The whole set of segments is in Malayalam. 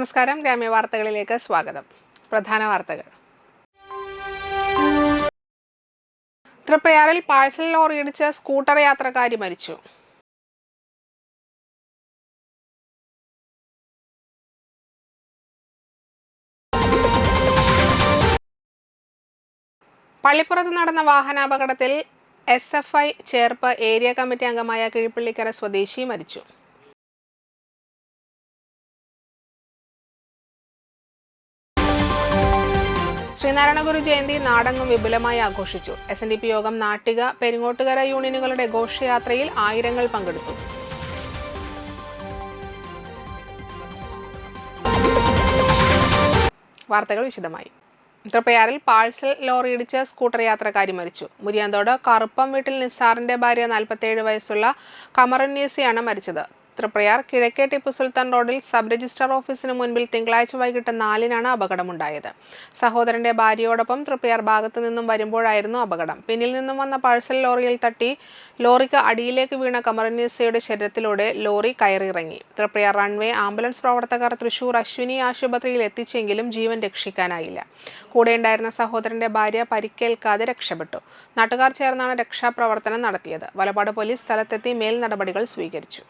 നമസ്കാരം, ഗ്രാമ്യ വാർത്തകളിലേക്ക് സ്വാഗതം. പ്രധാന വാർത്തകൾ. തൃപ്രയാറിൽ പാഴ്സൽ ലോറിയിടിച്ച് സ്കൂട്ടർ യാത്രക്കാരി മരിച്ചു. പള്ളിപ്പുറത്ത് നടന്ന വാഹനാപകടത്തിൽ SFI ചേർപ്പ് ഏരിയ കമ്മിറ്റി അംഗമായ കിഴിപ്പള്ളിക്കര സ്വദേശി മരിച്ചു. ശ്രീനാരായണ ഗുരു ജയന്തി നാടെങ്ങും വിപുലമായി ആഘോഷിച്ചു. SNDP യോഗം നാട്ടിക പെരിങ്ങോട്ടുകര യൂണിയനുകളുടെ ഘോഷയാത്രയിൽ ആയിരങ്ങൾ പങ്കെടുത്തു. വാർത്തകൾ വിശദമായി. തൃപ്രയാറിൽ പാഴ്സൽ ലോറിയിടിച്ച് സ്കൂട്ടർ യാത്രക്കാരി മരിച്ചു. മുരിയാന്തോട് കറുപ്പം വീട്ടിൽ നിസാറിന്റെ ഭാര്യ 47 വയസ്സുള്ള കമറുന്നീസിയാണ് മരിച്ചത്. തൃപ്രയാർ കിഴക്കേ ടിപ്പു സുൽത്താൻ റോഡിൽ സബ് രജിസ്ട്രാർ ഓഫീസിന് മുൻപിൽ തിങ്കളാഴ്ച വൈകിട്ട് 4-നാണ് അപകടമുണ്ടായത്. സഹോദരന്റെ ഭാര്യയോടൊപ്പം തൃപ്രയാർ ഭാഗത്തു നിന്നും വരുമ്പോഴായിരുന്നു അപകടം. പിന്നിൽ നിന്നും വന്ന പാഴ്സൽ ലോറിയിൽ തട്ടി ലോറിക്ക് അടിയിലേക്ക് വീണ കമറുന്നീസയുടെ ശരീരത്തിലൂടെ ലോറി കയറിയിറങ്ങി. തൃപ്രയാർ റൺവേ ആംബുലൻസ് പ്രവർത്തകർ തൃശൂർ അശ്വിനി ആശുപത്രിയിൽ എത്തിച്ചെങ്കിലും ജീവൻ രക്ഷിക്കാനായില്ല. കൂടെയുണ്ടായിരുന്ന സഹോദരന്റെ ഭാര്യ പരിക്കേൽക്കാതെ രക്ഷപ്പെട്ടു. നാട്ടുകാർ ചേർന്നാണ് രക്ഷാപ്രവർത്തനം നടത്തിയത്. വലപ്പാട് പോലീസ് സ്ഥലത്തെത്തി മേൽ നടപടികൾ സ്വീകരിച്ചു.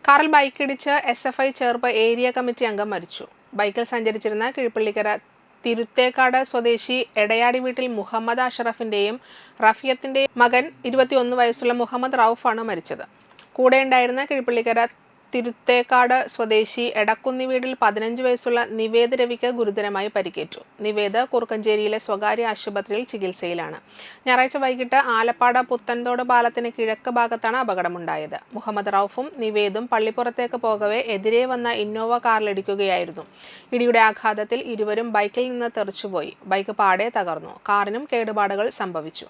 കാറിൽ ബൈക്കിടിച്ച് SFI ചേർപ്പ് ഏരിയ കമ്മിറ്റി അംഗം മരിച്ചു. ബൈക്കിൽ സഞ്ചരിച്ചിരുന്ന കിഴിപ്പള്ളിക്കര തിരുത്തേക്കാട് സ്വദേശി എടയാടി വീട്ടിൽ മുഹമ്മദ് അഷറഫിന്റെയും റഫിയത്തിന്റെയും മകൻ 21 വയസ്സുള്ള മുഹമ്മദ് റൌഫാണ് മരിച്ചത്. കൂടെയുണ്ടായിരുന്ന കിഴിപ്പള്ളിക്കര തിരുത്തേക്കാട് സ്വദേശി എടക്കുന്നി വീട്ടിൽ 15 വയസ്സുള്ള നിവേദ് രവിക്ക് ഗുരുതരമായി പരിക്കേറ്റു. നിവേദ് കുറുക്കഞ്ചേരിയിലെ സ്വകാര്യ ആശുപത്രിയിൽ ചികിത്സയിലാണ്. ഞായറാഴ്ച വൈകിട്ട് ആലപ്പാട് പുത്തൻതോട് പാലത്തിന് കിഴക്ക് ഭാഗത്താണ് അപകടമുണ്ടായത്. മുഹമ്മദ് റൌഫും നിവേദും പള്ളിപ്പുറത്തേക്ക് പോകവെ എതിരെ വന്ന ഇന്നോവ കാറിലിടിക്കുകയായിരുന്നു. ഇടിയുടെ ആഘാതത്തിൽ ഇരുവരും ബൈക്കിൽ നിന്ന് തെറിച്ചുപോയി. ബൈക്ക് പാടെ തകർന്നു. കാറിനും കേടുപാടുകൾ സംഭവിച്ചു.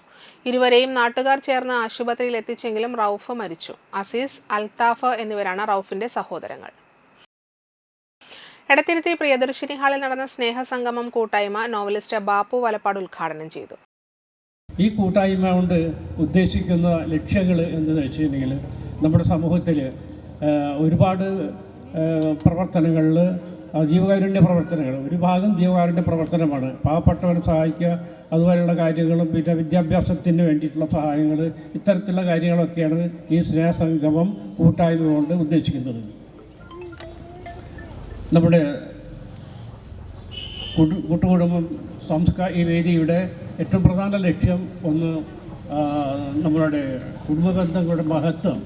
ഇരുവരെയും നാട്ടുകാർ ചേർന്ന് ആശുപത്രിയിൽ എത്തിച്ചെങ്കിലും റൌഫ് മരിച്ചു. അസീസ്, അൽത്താഫ് എന്നിവരാണ് റൌഫിന്റെ സഹോദരങ്ങൾ. എടത്തിരുത്തി പ്രിയദർശിനി ഹാളിൽ നടന്ന സ്നേഹസംഗമം കൂട്ടായ്മ നോവലിസ്റ്റ് ബാപ്പു വലപ്പാട് ഉദ്ഘാടനം ചെയ്തു. ഈ കൂട്ടായ്മ കൊണ്ട് ഉദ്ദേശിക്കുന്ന ലക്ഷ്യങ്ങൾ എന്തെന്ന് വെച്ചിട്ടുണ്ടെങ്കിൽ നമ്മുടെ സമൂഹത്തിൽ ഒരുപാട് പ്രവർത്തനങ്ങളിൽ ജീവകാരുണ്യ പ്രവർത്തനങ്ങൾ, ഒരു ഭാഗം ജീവകാരുണ്യ പ്രവർത്തനമാണ്. പാവപ്പെട്ടവരെ സഹായിക്കുക, അതുപോലെയുള്ള കാര്യങ്ങളും പിന്നെ വിദ്യാഭ്യാസത്തിന് വേണ്ടിയിട്ടുള്ള സഹായങ്ങൾ, ഇത്തരത്തിലുള്ള കാര്യങ്ങളൊക്കെയാണ് ഈ സ്നേഹസംഗമം കൂട്ടായ്മ കൊണ്ട് ഉദ്ദേശിക്കുന്നത്. നമ്മുടെ കൂട്ടുകുടുംബം ഈ വേദിയുടെ ഏറ്റവും പ്രധാന ലക്ഷ്യം ഒന്ന് നമ്മളുടെ കുടുംബ ബന്ധങ്ങളുടെ മഹത്വം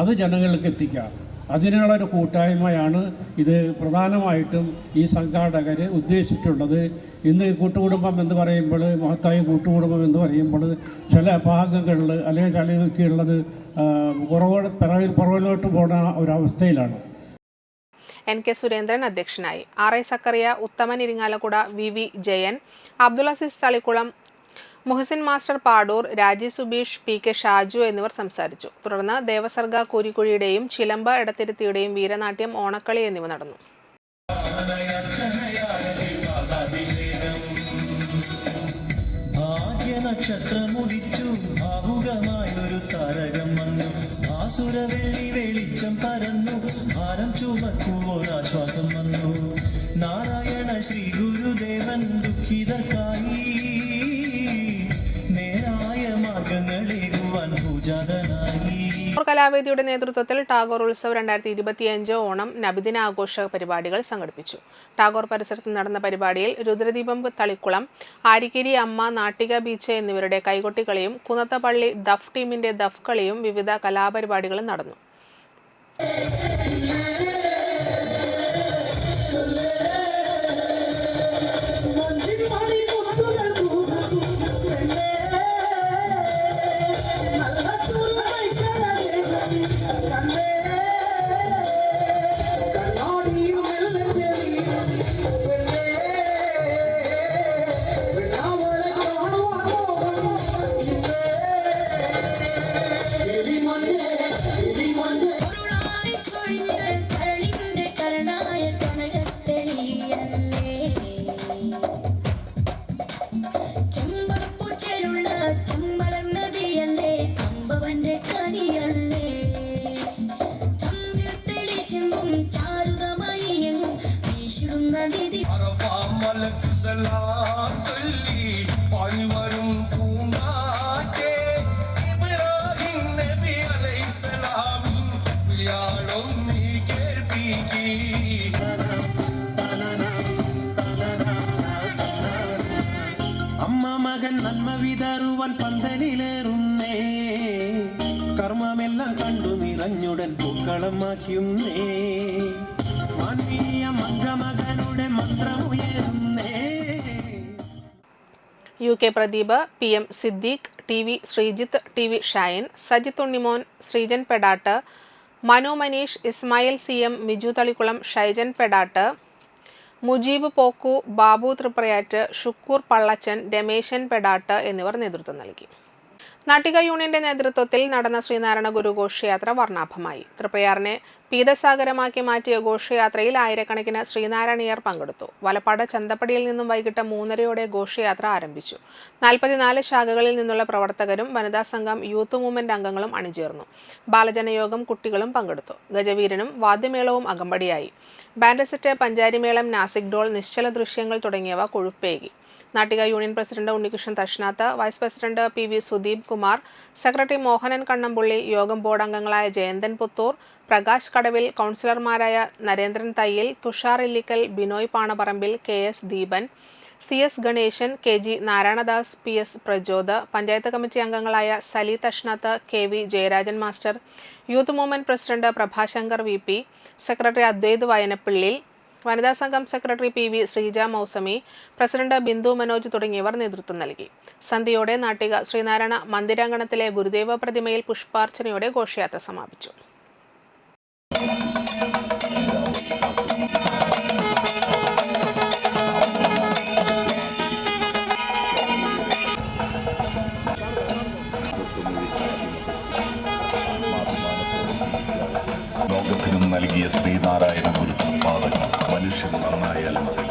അത് ജനങ്ങൾക്ക് എത്തിക്കുക. അതിനുള്ളൊരു കൂട്ടായ്മയാണ് ഇത് പ്രധാനമായിട്ടും ഈ സംഘാടകർ ഉദ്ദേശിച്ചിട്ടുള്ളത്. ഇന്ന് കൂട്ടുകുടുംബം എന്ന് പറയുമ്പോൾ, മഹത്തായ കൂട്ടുകുടുംബം എന്ന് പറയുമ്പോൾ ചില ഭാഗങ്ങളിൽ അല്ലെങ്കിൽ ചിലർക്ക് ഉള്ളത് പുറകിലോട്ട് പോകുന്ന ഒരവസ്ഥയിലാണ്. NK സുരേന്ദ്രൻ അധ്യക്ഷനായി. RI സക്കറിയ, ഉത്തമൻ ഇരിങ്ങാലക്കുട, VV ജയൻ, അബ്ദുൽ അസീസ് തളിക്കുളം, മുഹസിൻ മാസ്റ്റർ പാടൂർ, രാജി സുബീഷ്, PK ഷാജു എന്നിവർ സംസാരിച്ചു. തുടർന്ന് ദേവസർഗ കൂരിക്കുഴിയുടെയും ചിലമ്പ എടത്തിരുത്തിയുടെയും വീരനാട്യം, ഓണക്കളി എന്നിവ നടന്നു. നാരായണ ശ്രീ ഗുരുദേവൻ ദുഃഖിതർക്കായി കലാവേദിയുടെ നേതൃത്വത്തിൽ ടാഗോർ ഉത്സവ് 2025 ഓണം നബിദിനാഘോഷ പരിപാടികൾ സംഘടിപ്പിച്ചു. ടാഗോർ പരിസരത്ത് നടന്ന പരിപാടിയിൽ രുദ്രദീപം തളിക്കുളം, ആരിക്കേരി അമ്മ, നാട്ടിക ബീച്ച് എന്നിവരുടെ കൈകൊട്ടിക്കളിയും കുന്നത്തപ്പള്ളി ദഫ് ടീമിന്റെ ദഫ് കളിയും വിവിധ കലാപരിപാടികളും നടന്നു. അമ്മ മകൻ നന്മ വിതറുവാൻ പന്തലിലേറുന്നേ, കർമ്മമെല്ലാം കണ്ടു നിറഞ്ഞുടൻ പൂക്കളമാക്കിയുന്നേ, മാനവീയ മന്ത്രമകനുടെ മന്ത്രമുയരുന്നേ. UK Pradeep, PM Siddique, TV Sreejith, TV Shine, Sajith Unnimon, Sreejan പെടാട്ട്, Manu Manish, Ismail CM, Miju Thalikkulam, Shaijan പെടാട്ട്, Mujeeb പോക്കു, Babu തൃപ്രയാറ്റ്, Shukkur പള്ളച്ചൻ, Rameshan പെടാട്ട് എന്നിവർ നേതൃത്വം നൽകി. നാട്ടിക യൂണിയന്റെ നേതൃത്വത്തിൽ നടന്ന ശ്രീനാരായണ ഗുരു ഘോഷയാത്ര വർണ്ണാഭമായി. തൃപ്രയാറിനെ പീതസാഗരമാക്കി മാറ്റിയ ഘോഷയാത്രയിൽ ആയിരക്കണക്കിന് ശ്രീനാരായണീയർ പങ്കെടുത്തു. വലപ്പാട് ചന്തപ്പടിയിൽ നിന്നും വൈകിട്ട് 3:30 ഘോഷയാത്ര ആരംഭിച്ചു. 44 ശാഖകളിൽ നിന്നുള്ള പ്രവർത്തകരും വനിതാ സംഘം, യൂത്ത് മൂവ്മെന്റ് അംഗങ്ങളും അണിചേർന്നു. ബാലജനയോഗം, കുട്ടികളും പങ്കെടുത്തു. ഗജവീരനും വാദ്യമേളവും അകമ്പടിയായി. ബാൻഡ് സെറ്റ്, പഞ്ചാരിമേളം, നാസിക് ഡോൾ, നിശ്ചല ദൃശ്യങ്ങൾ തുടങ്ങിയവ കൊഴുപ്പേകി. Nattika union president Unnikrishnan Thashnath, vice president PV Sudeep Kumar, secretary Mohanan Kannampully, യോഗം ബോർഡ് അംഗങ്ങളായ ജയന്തൻ പുത്തൂർ, പ്രകാശ് കടവിൽ, കൗൺസിലർമാരായ Narendran Thayyil, Thushar Illikkal, Binoy Panaparambil, KS Deepan, CS Ganeshan, KG Narayanadas, PS Prajod, panchayat committee അംഗങ്ങളായ Sali Thashnath, KV Jayarajan master, youth movement president Prabhashankar VP, secretary Advaith Vayanappillil, വനിതാ സംഘം secretary PV Sreeja Mousami, president Bindu Manoj തുടങ്ങിയവർ നേതൃത്വം നൽകി. സന്ധ്യയോടെ നാട്ടിക ശ്രീനാരായണ മന്ദിരാങ്കണത്തിലെ ഗുരുദേവ പ്രതിമയിൽ പുഷ്പാർച്ചനയോടെ ഘോഷയാത്ര സമാപിച്ചു. ലോകത്തിനും നൽകിയ ശ്രീനാരായണ ഗുരു പാദങ്ങൾ മനുഷ്യൻ നന്നായാൽ മതി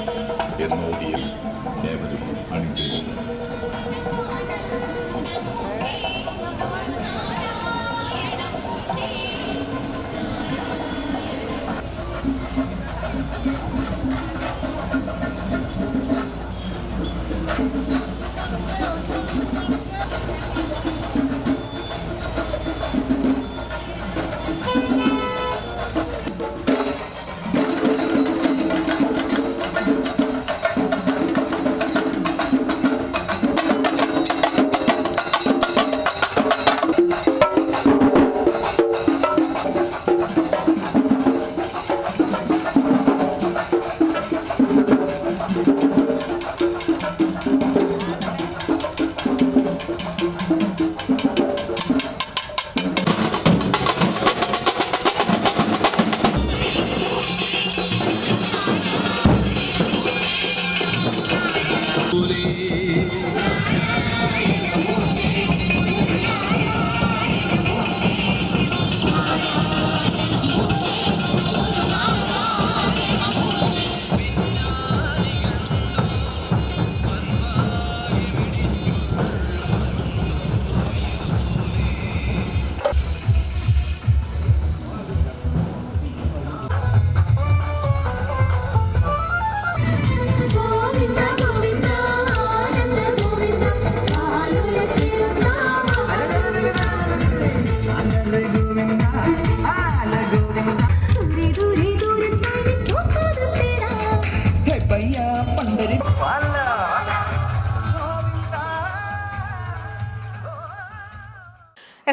എന്നോതിയിൽ ഏവരും അണിചേരുന്നു.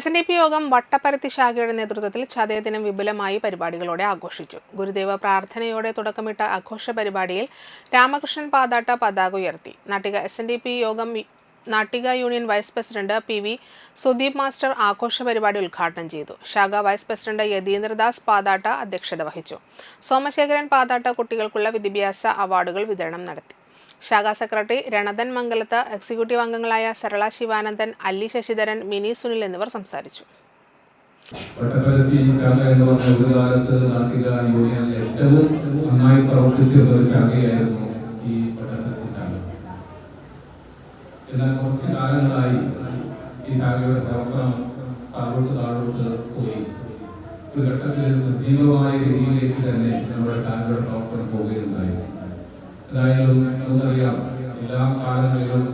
SNDP യോഗം വട്ടപ്പരത്തി ശാഖയുടെ നേതൃത്വത്തിൽ ചതയദിനം വിപുലമായി പരിപാടികളോടെ ആഘോഷിച്ചു. ഗുരുദേവ പ്രാർത്ഥനയോടെ തുടക്കമിട്ട ആഘോഷ പരിപാടിയിൽ രാമകൃഷ്ണൻ പാതാട്ട പതാക ഉയർത്തി. Nattika SNDP Yogam Nattika union vice president PV Sudeep master ആഘോഷ പരിപാടി ഉദ്ഘാടനം ചെയ്തു. ശാഖ വൈസ് പ്രസിഡന്റ് യതീന്ദ്രദാസ് പാതാട്ട അധ്യക്ഷത വഹിച്ചു. സോമശേഖരൻ പാതാട്ട കുട്ടികൾക്കുള്ള വിദ്യാഭ്യാസ അവാർഡുകൾ വിതരണം നടത്തി. ശാഖാ സെക്രട്ടറി രണദൻ മംഗലത്ത്, എക്സിക്യൂട്ടീവ് അംഗങ്ങളായ സരള ശിവാനന്ദൻ, അല്ലി ശശിധരൻ, മിനി സുനിൽ എന്നിവർ സംസാരിച്ചു. വട്ടപ്പരത്തി ശാഖ എന്ന് പറഞ്ഞ ഒരു കാലത്ത് നാട്ടിക യൂണിയനിൽ ഏറ്റവും നന്നായി പ്രവർത്തിച്ചിരുന്ന ഒരു ശാഖയായിരുന്നു ഈ വട്ടപ്പരത്തി ശാഖ. എന്നാൽ കുറച്ച് കാലങ്ങളായി ഈ ശാഖയുടെ പ്രവർത്തനം താഴോട്ട് പോയി ഒരു ഘട്ടത്തിൽ നിർജീവമായ രീതിയിലേക്ക് തന്നെ നമ്മുടെ ശാഖയുടെ പ്രവർത്തനം പോവുകയുണ്ടായി. ഏതായാലും നമുക്കറിയാം, എല്ലാ കാലങ്ങളിലും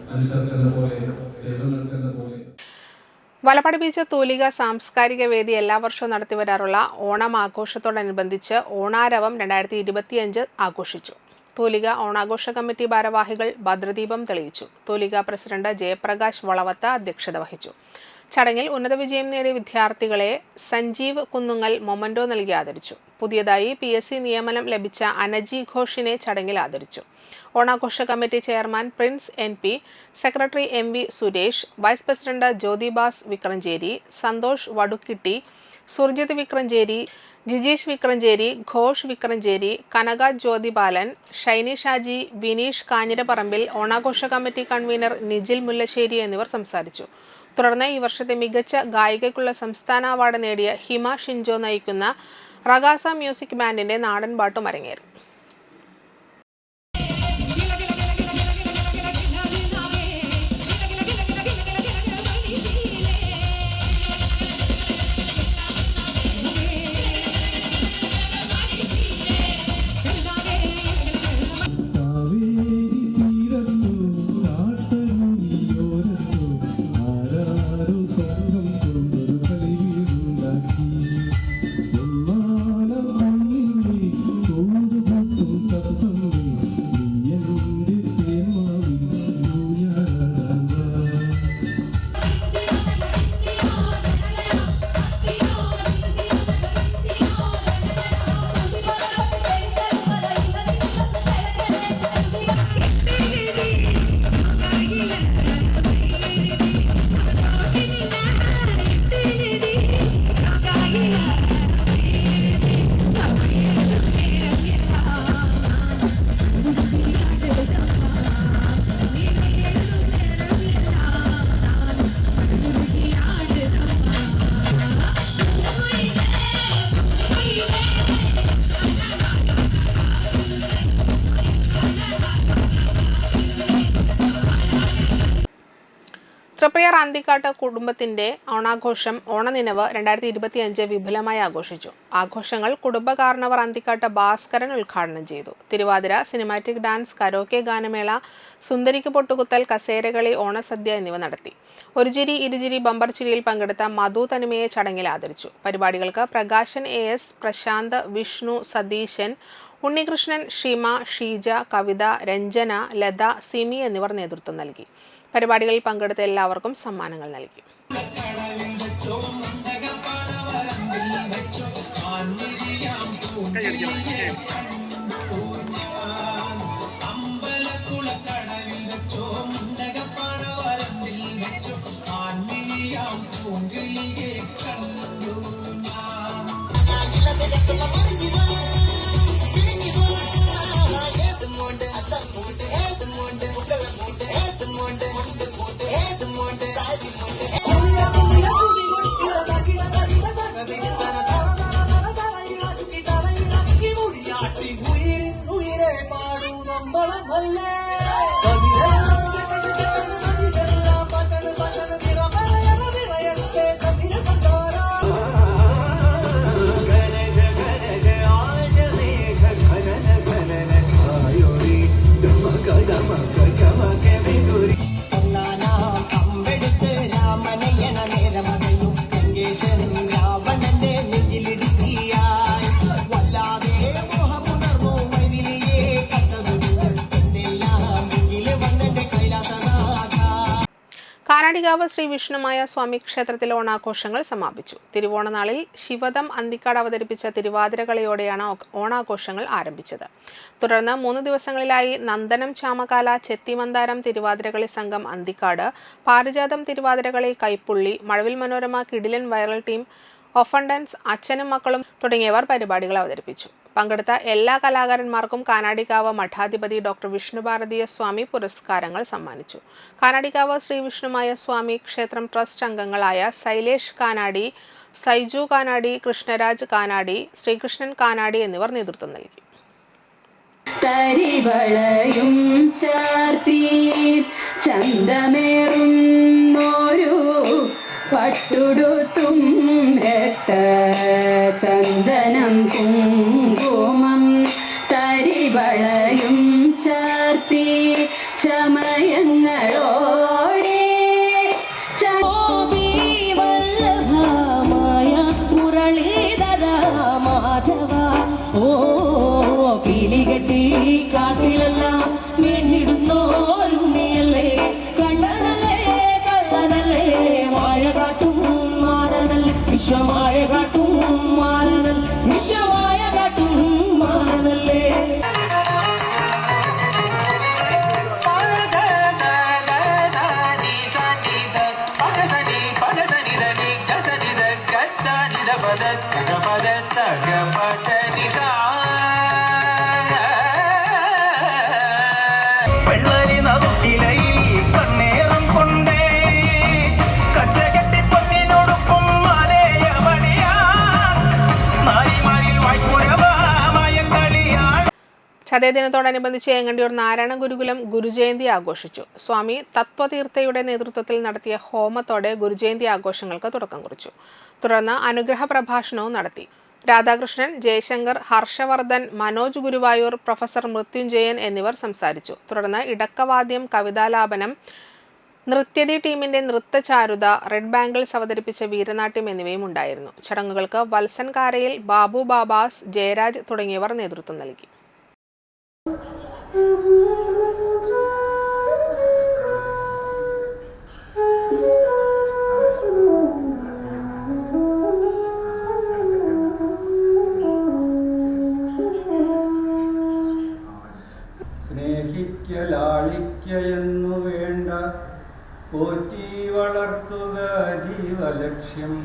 മനുഷ്യർക്കെന്ന പോലെ ദൈവങ്ങൾക്കെന്ന പോലെ. വലപ്പാട് ബീച്ച് തൂലിക സാംസ്കാരിക വേദി എല്ലാ വർഷവും നടത്തിവരാറുള്ള ഓണം ആഘോഷത്തോടനുബന്ധിച്ച് ഓണാരവം 2025 ആഘോഷിച്ചു. തൂലിക ഓണാഘോഷ കമ്മിറ്റി ഭാരവാഹികൾ ഭദ്രദീപം തെളിയിച്ചു. തൂലിക പ്രസിഡന്റ് ജയപ്രകാശ് വളവത്ത അധ്യക്ഷത വഹിച്ചു. ചടങ്ങിൽ ഉന്നത വിജയം നേടിയ വിദ്യാർത്ഥികളെ സഞ്ജീവ് കുന്നുങ്ങൽ മൊമന്റോ നൽകി ആദരിച്ചു. പുതിയതായി PSC നിയമനം ലഭിച്ച അനജി ഘോഷിനെ ചടങ്ങിൽ ആദരിച്ചു. ഓണാഘോഷ committee chairman Prince NP, secretary MV Suresh, vice president Jyothibas Vikranchery, Santhosh Vadukkitty, Surjith Vikranchery, Jijeesh Vikranchery, Ghosh Vikranchery, Kanaka Jyothibalan, Shiny Shaji, Vineesh Kanjirapparambil, ഓണാഘോഷ കമ്മിറ്റി കൺവീനർ നിജിൽ മുല്ലശ്ശേരി എന്നിവർ സംസാരിച്ചു. തുടർന്ന് ഈ വർഷത്തെ മികച്ച ഗായികയ്ക്കുള്ള സംസ്ഥാന അവാർഡ് നേടിയ ഹിമ ഷിൻജോ നയിക്കുന്ന റഗാസ മ്യൂസിക് ബാൻഡിന്റെ നാടൻ പാട്ടും അരങ്ങേറി. തൃപ്രയാർ അന്തിക്കാട്ട് കുടുംബത്തിന്റെ ഓണാഘോഷം ഓണനിനവ് 2025 വിപുലമായി ആഘോഷിച്ചു. ആഘോഷങ്ങൾ കുടുംബ കാരണവർ അന്തിക്കാട്ട് ഭാസ്കരൻ ഉദ്ഘാടനം ചെയ്തു. തിരുവാതിര, സിനിമാറ്റിക് ഡാൻസ്, കരോക്കെ ഗാനമേള, സുന്ദരിക്ക് പൊട്ടുകുത്തൽ, കസേരകളി, ഓണസദ്യ എന്നിവ നടത്തി. ഒരു ചിരി ഇരുചിരി ബമ്പർ ചിരിയിൽ പങ്കെടുത്ത മധു തനിമയെ ചടങ്ങിൽ ആദരിച്ചു. പരിപാടികൾക്ക് പ്രകാശൻ AS, പ്രശാന്ത്, വിഷ്ണു, സതീശൻ, ഉണ്ണികൃഷ്ണൻ, ഷിമ, ഷീജ, കവിത, രഞ്ജന, ലത, സിമി എന്നിവർ നേതൃത്വം നൽകി. പരിപാടികളിൽ പങ്കെടുത്ത എല്ലാവർക്കും സമ്മാനങ്ങൾ നൽകി. കാനാടികാവ് ശ്രീ വിഷ്ണുമായ സ്വാമി ക്ഷേത്രത്തിലെ ഓണാഘോഷങ്ങൾ സമാപിച്ചു. തിരുവോണനാളിൽ ശിവദം അന്തിക്കാട് അവതരിപ്പിച്ച തിരുവാതിരകളിയോടെയാണ് ഓണാഘോഷങ്ങൾ ആരംഭിച്ചത്. തുടർന്ന് 3 ദിവസങ്ങളിലായി നന്ദനം ചാമകാല, ചെത്തിമന്ദാരം തിരുവാതിരകളി സംഘം അന്തിക്കാട്, പാരിജാതം തിരുവാതിരകളി കൈപ്പുള്ളി, മഴവിൽ മനോരമ കിടിലൻ വൈറൽ ടീം, ഒഫൻഡൻസ്, അച്ഛനും മക്കളും തുടങ്ങിയവർ പരിപാടികൾ അവതരിപ്പിച്ചു. പങ്കെടുത്ത എല്ലാ കലാകാരന്മാർക്കും കാനാടിക്കാവ് മഠാധിപതി ഡോക്ടർ വിഷ്ണുഭാരതീയ സ്വാമി പുരസ്കാരങ്ങൾ സമ്മാനിച്ചു. കാനാടിക്കാവ് ശ്രീ വിഷ്ണുമായ സ്വാമി ക്ഷേത്രം ട്രസ്റ്റ് അംഗങ്ങളായ സൈലേഷ് കാനാടി, സൈജു കാനാടി, കൃഷ്ണരാജ് കാനാടി, ശ്രീകൃഷ്ണൻ കാനാടി എന്നിവർ നേതൃത്വം നൽകി. തരിവളയും ചാർത്തി ചന്തമേറുന്നോരു പട്ടുടുത്തും രക്തചന്ദനം കുങ്കുമം തരിവളയും ചാർത്തി ചമയങ്ങളോടെ വല്ലഭമായ മുരളീധര മാധവ ഓ പിലികെട്ടി കാട്ടിലെല്ലാം മേഞ്ഞിടുന്നോരു നീയല്ലേ കണ്ണനല്ലേ കള്ളനല്ലേ മായ കാട്ടും മാറനല്ലേ വിശ്വമായ കാട്ടും മാറനല്ലേ വിശ്വമായ കാട്ടും മാറനല്ലേ വെള്ളരി നറുക്കിലയിൽ കണ്ണേറും കൊണ്ടേ കച്ചകെട്ടി പൊന്നിനോടൊപ്പം മാലയ മണിയാ നാരിമാരിൽ വായ്പുരമായ കളിയാണ്. ചതയദിനത്തോടനുബന്ധിച്ച് ഏങ്ങണ്ടിയൂർ നാരായണ ഗുരുകുലം ഗുരുജയന്തി ആഘോഷിച്ചു. സ്വാമി തത്വതീർത്ഥയുടെ നേതൃത്വത്തിൽ നടത്തിയ ഹോമത്തോടെ ഗുരുജയന്തി ആഘോഷങ്ങൾക്ക് തുടക്കം കുറിച്ചു. തുടർന്ന് അനുഗ്രഹ പ്രഭാഷണവും നടത്തി. രാധാകൃഷ്ണൻ, ജയശങ്കർ, ഹർഷവർദ്ധൻ, മനോജ് ഗുരുവായൂർ, പ്രൊഫസർ മൃത്യുഞ്ജയൻ എന്നിവർ സംസാരിച്ചു. തുടർന്ന് ഇടക്കവാദ്യം, കവിതാലാപനം, നൃത്യതി ടീമിന്റെ നൃത്തചാരുത, റെഡ് ബാംഗിൾസ് അവതരിപ്പിച്ച വീരനാട്യം എന്നിവയും ഉണ്ടായിരുന്നു. ചടങ്ങുകൾക്ക് വത്സൻ കാരയിൽ, ബാബു ബാബാസ്, ജയരാജ് തുടങ്ങിയവർ നേതൃത്വം നൽകി. ലാളിക്കയെന്നു വേണ്ട പോറ്റി വളർത്തുക ജീവലക്ഷ്യം.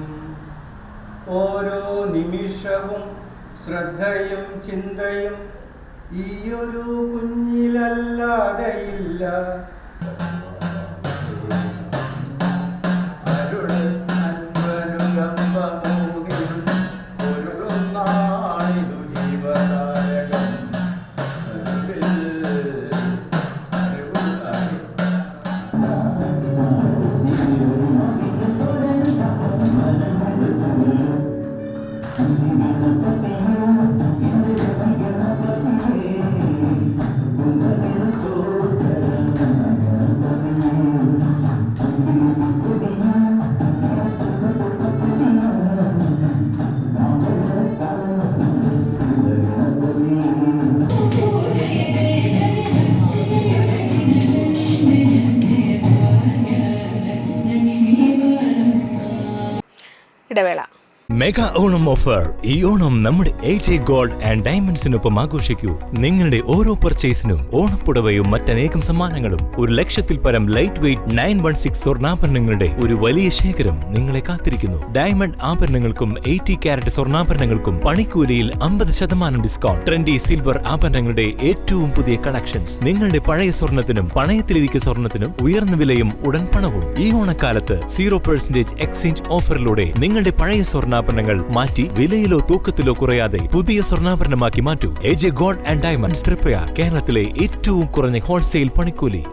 ഓരോ നിമിഷവും ശ്രദ്ധയും ചിന്തയും ഈയൊരു കുഞ്ഞിലല്ലാതെയില്ല. ഇടവേള. Mega Onam offer. ഈ ഓണം നമ്മുടെ AJ ഗോൾഡ് ആൻഡ് ഡയമണ്ട്സിനൊപ്പം ആഘോഷിക്കൂ. നിങ്ങളുടെ ഓരോ പർച്ചേസിനും ഓണപ്പുടവയും മറ്റനേകം സമ്മാനങ്ങളും 1,00,000-ൽ പരം ലൈറ്റ് വെയ്റ്റ് 916 സ്വർണ്ണാഭരണങ്ങളുടെ ഒരു വലിയ ശേഖരം നിങ്ങളെ കാത്തിരിക്കുന്നു. ഡയമണ്ട് ആഭരണങ്ങൾക്കും 80 കാരറ്റ് സ്വർണ്ണാഭരണങ്ങൾക്കും പണിക്കൂലിയിൽ 50% ഡിസ്കൗണ്ട്. ട്രെൻഡി സിൽവർ ആഭരണങ്ങളുടെ ഏറ്റവും പുതിയ കളക്ഷൻസ്. നിങ്ങളുടെ പഴയ സ്വർണത്തിനും പണയത്തിലിരിക്കുന്ന സ്വർണത്തിനും ഉയർന്ന വിലയും ഉടൻ പണവും. ഈ ഓണക്കാലത്ത് 0% എക്സ്ചേഞ്ച് ഓഫറിലൂടെ നിങ്ങളുടെ പഴയ സ്വർണ്ണാഭരണങ്ങൾ മാറ്റി വിലയിലോ തൂക്കത്തിലോ കുറയാതെ പുതിയ സ്വർണ്ണാഭരണമാക്കി മാറ്റൂ. AJ gold and diamonds, തൃപ്രയ. കേരളത്തിലെ ഏറ്റവും കുറഞ്ഞ ഹോൾസെയിൽ പണിക്കൂലി.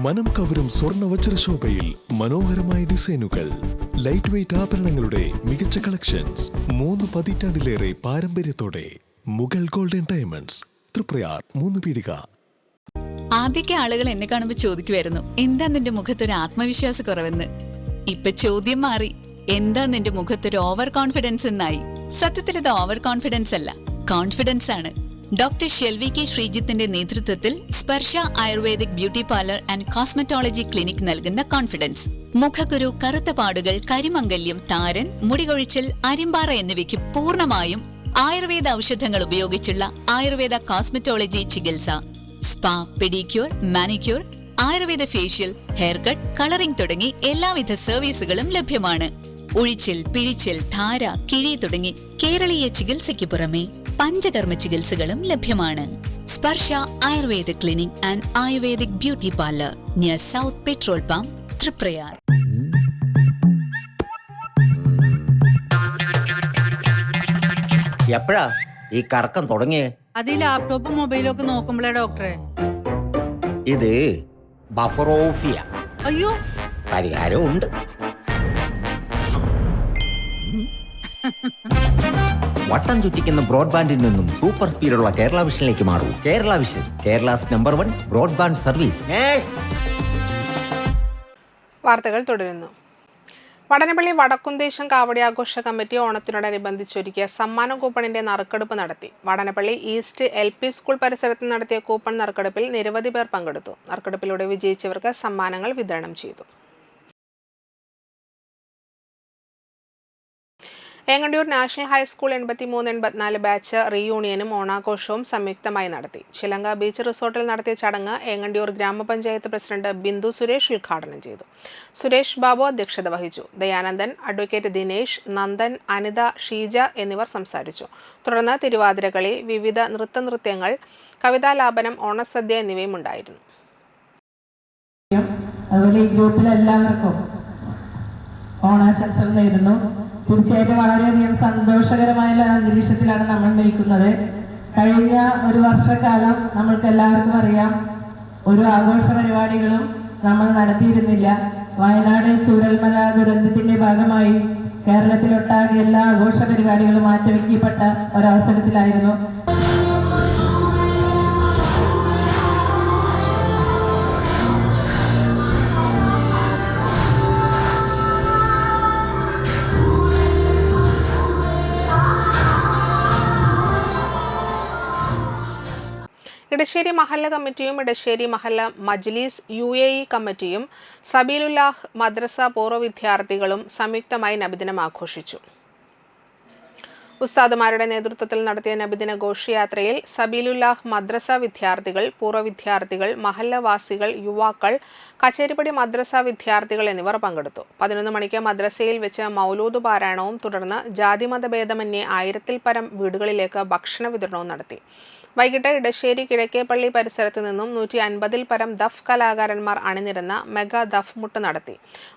മനം കവരും സ്വർണ്ണ വജ്രശോഭയിൽ മനോഹരമായ ഡിസൈനുകൾ, ലൈറ്റ് വെയ്റ്റ് ആഭരണങ്ങളുടെ മികച്ച കളക്ഷൻസ്. 3 പതിറ്റാണ്ടിലേറെ പാരമ്പര്യത്തോടെ മുഗൾ ഗോൾഡൻ ഡയമണ്ട്സ്, തൃപ്രയാർ, 3 പീടിക. ആദ്യമൊക്കെ ആളുകൾ എന്നെ കാണുമ്പോൾ ചോദിക്കുമായിരുന്നു, എന്താ നിന്റെ മുഖത്തൊരു ആത്മവിശ്വാസ കുറവെന്ന്. ഇപ്പൊ ചോദ്യം മാറി, എന്താ നിന്റെ മുഖത്തൊരു ഓവർ കോൺഫിഡൻസ് എന്നായി. സത്യത്തിൽ ഇത് ഓവർ കോൺഫിഡൻസ് അല്ല, കോൺഫിഡൻസ് ആണ്. ഡോക്ടർ ഷെൽവി കെ ശ്രീജിത്തിന്റെ നേതൃത്വത്തിൽ Sparsha ayurvedic beauty parlour and cosmetology clinic നൽകുന്ന കോൺഫിഡൻസ്. മുഖക്കുരു, കറുത്ത പാടുകൾ, കരിമംഗല്യം, താരൻ, മുടികൊഴിച്ചിൽ, അരിമ്പാറ എന്നിവയ്ക്ക് പൂർണ്ണമായും ആയുർവേദ ഔഷധങ്ങൾ ഉപയോഗിച്ചുള്ള ആയുർവേദ കോസ്മെറ്റോളജി ചികിത്സ, spa, pedicure, manicure, Ayurveda facial, hair cut, colouring തുടങ്ങി എല്ലാവിധ സർവീസുകളും ലഭ്യമാണ്. ഉഴിച്ചിൽ, പിഴിച്ചിൽ, ധാര, കിഴി തുടങ്ങി കേരളീയ ചികിത്സയ്ക്ക് പുറമെ പഞ്ചകർമ്മ ചികിത്സകളും ലഭ്യമാണ്. Sparsha Ayurveda clinic and ayurvedic beauty parlour near south petrol pump, Triprayar. എപ്പോഴാ ഈ കറക്കം തുടങ്ങിയേ? അത് ലാപ്ടോപ്പും മൊബൈലും ഒക്കെ നോക്കുമ്പോഴേ ഡോക്ടറെ. ഇത് ബഫറോഫിയ. അയ്യോ, പരിഹാരം ഉണ്ട്. വട്ടം ചുറ്റിക്കുന്ന ബ്രോഡ്ബാൻഡിൽ നിന്നും സൂപ്പർ സ്പീഡുള്ള കേരള വിഷനിലേക്ക് മാറൂ. Kerala vision, Kerala's number 1 broadband service. വാർത്തകൾ തുടരുന്നു. വടനപ്പള്ളി വടക്കുംദേശം കാവടി ആഘോഷ കമ്മിറ്റി ഓണത്തിനോടനുബന്ധിച്ചൊരുക്കിയ സമ്മാന കൂപ്പണിന്റെ നറുക്കെടുപ്പ് നടത്തി. വടനപ്പള്ളി ഈസ്റ്റ് LP സ്കൂൾ പരിസരത്ത് നടത്തിയ കൂപ്പൺ നറുക്കെടുപ്പിൽ നിരവധി പേർ പങ്കെടുത്തു. നറുക്കെടുപ്പിലൂടെ വിജയിച്ചവർക്ക് സമ്മാനങ്ങൾ വിതരണം ചെയ്തു. ഏങ്ങണ്ടിയൂർ നാഷണൽ ഹൈസ്കൂൾ 83-84 ബാച്ച് റീയൂണിയനും ഓണാഘോഷവും സംയുക്തമായി നടത്തി. ചിലങ്ക ബീച്ച് റിസോർട്ടിൽ നടത്തിയ ചടങ്ങ് ഏങ്ങണ്ടിയൂർ ഗ്രാമപഞ്ചായത്ത് പ്രസിഡന്റ് ബിന്ദു സുരേഷ് ഉദ്ഘാടനം ചെയ്തു. സുരേഷ് ബാബു അധ്യക്ഷത വഹിച്ചു. ദയാനന്ദൻ, അഡ്വക്കേറ്റ് ദിനേശ്, നന്ദൻ, അനിത, ഷീജ എന്നിവർ സംസാരിച്ചു. തുടർന്ന് തിരുവാതിരകളി, വിവിധ നൃത്തങ്ങൾ, കവിതാലാപനം, ഓണസദ്യ എന്നിവയും ഉണ്ടായിരുന്നു. അതുപോലെ ഈ ഗ്രൂപ്പിലെ എല്ലാവർക്കും ഓണാശംസകൾ നേരുന്നു. തീർച്ചയായിട്ടും വളരെയധികം സന്തോഷകരമായ അന്തരീക്ഷത്തിലാണ് നമ്മൾ നിൽക്കുന്നത്. കഴിഞ്ഞ ഒരു വർഷക്കാലം നമ്മൾക്ക് എല്ലാവർക്കും അറിയാം, ഒരു ആഘോഷ പരിപാടികളും നമ്മൾ നടത്തിയിരുന്നില്ല. വയനാട് ചൂരൽമല ദുരന്തത്തിന്റെ ഭാഗമായി കേരളത്തിലൊട്ടാകെ എല്ലാ ആഘോഷ പരിപാടികളും മാറ്റിവെക്കപ്പെട്ട ഒരവസരത്തിലായിരുന്നു. ഇടശ്ശേരി മഹല്ല കമ്മിറ്റിയും ഇടശ്ശേരി മഹല്ല മജ്ലിസ് UAE കമ്മിറ്റിയും സബീലുല്ലാഹ് മദ്രസ പൂർവ്വ വിദ്യാർത്ഥികളും സംയുക്തമായി നബിദിനം ആഘോഷിച്ചു. ഉസ്താദുമാരുടെ നേതൃത്വത്തിൽ നടത്തിയ നബിദിന ഘോഷയാത്രയിൽ സബീലുല്ലാഹ് മദ്രസ വിദ്യാർത്ഥികൾ, പൂർവ്വ വിദ്യാർത്ഥികൾ, മഹല്ലവാസികൾ, യുവാക്കൾ, കച്ചേരിപ്പടി മദ്രസ വിദ്യാർത്ഥികൾ എന്നിവർ പങ്കെടുത്തു. 11 മണിക്ക് മദ്രസയിൽ വെച്ച് മൗലൂദ് പാരായണവും തുടർന്ന് ജാതിമതഭേദമന്യേ 1000-ൽ പരം വീടുകളിലേക്ക് ഭക്ഷണ വിതരണവും നടത്തി. വൈകിട്ട് ഇടശ്ശേരി കിഴക്കേപ്പള്ളി പരിസരത്ത് നിന്നും 150-ൽ പരം ദഫ് കലാകാരന്മാർ അണിനിരന്ന മെഗാ ദഫ് മുട്ട് നടത്തി.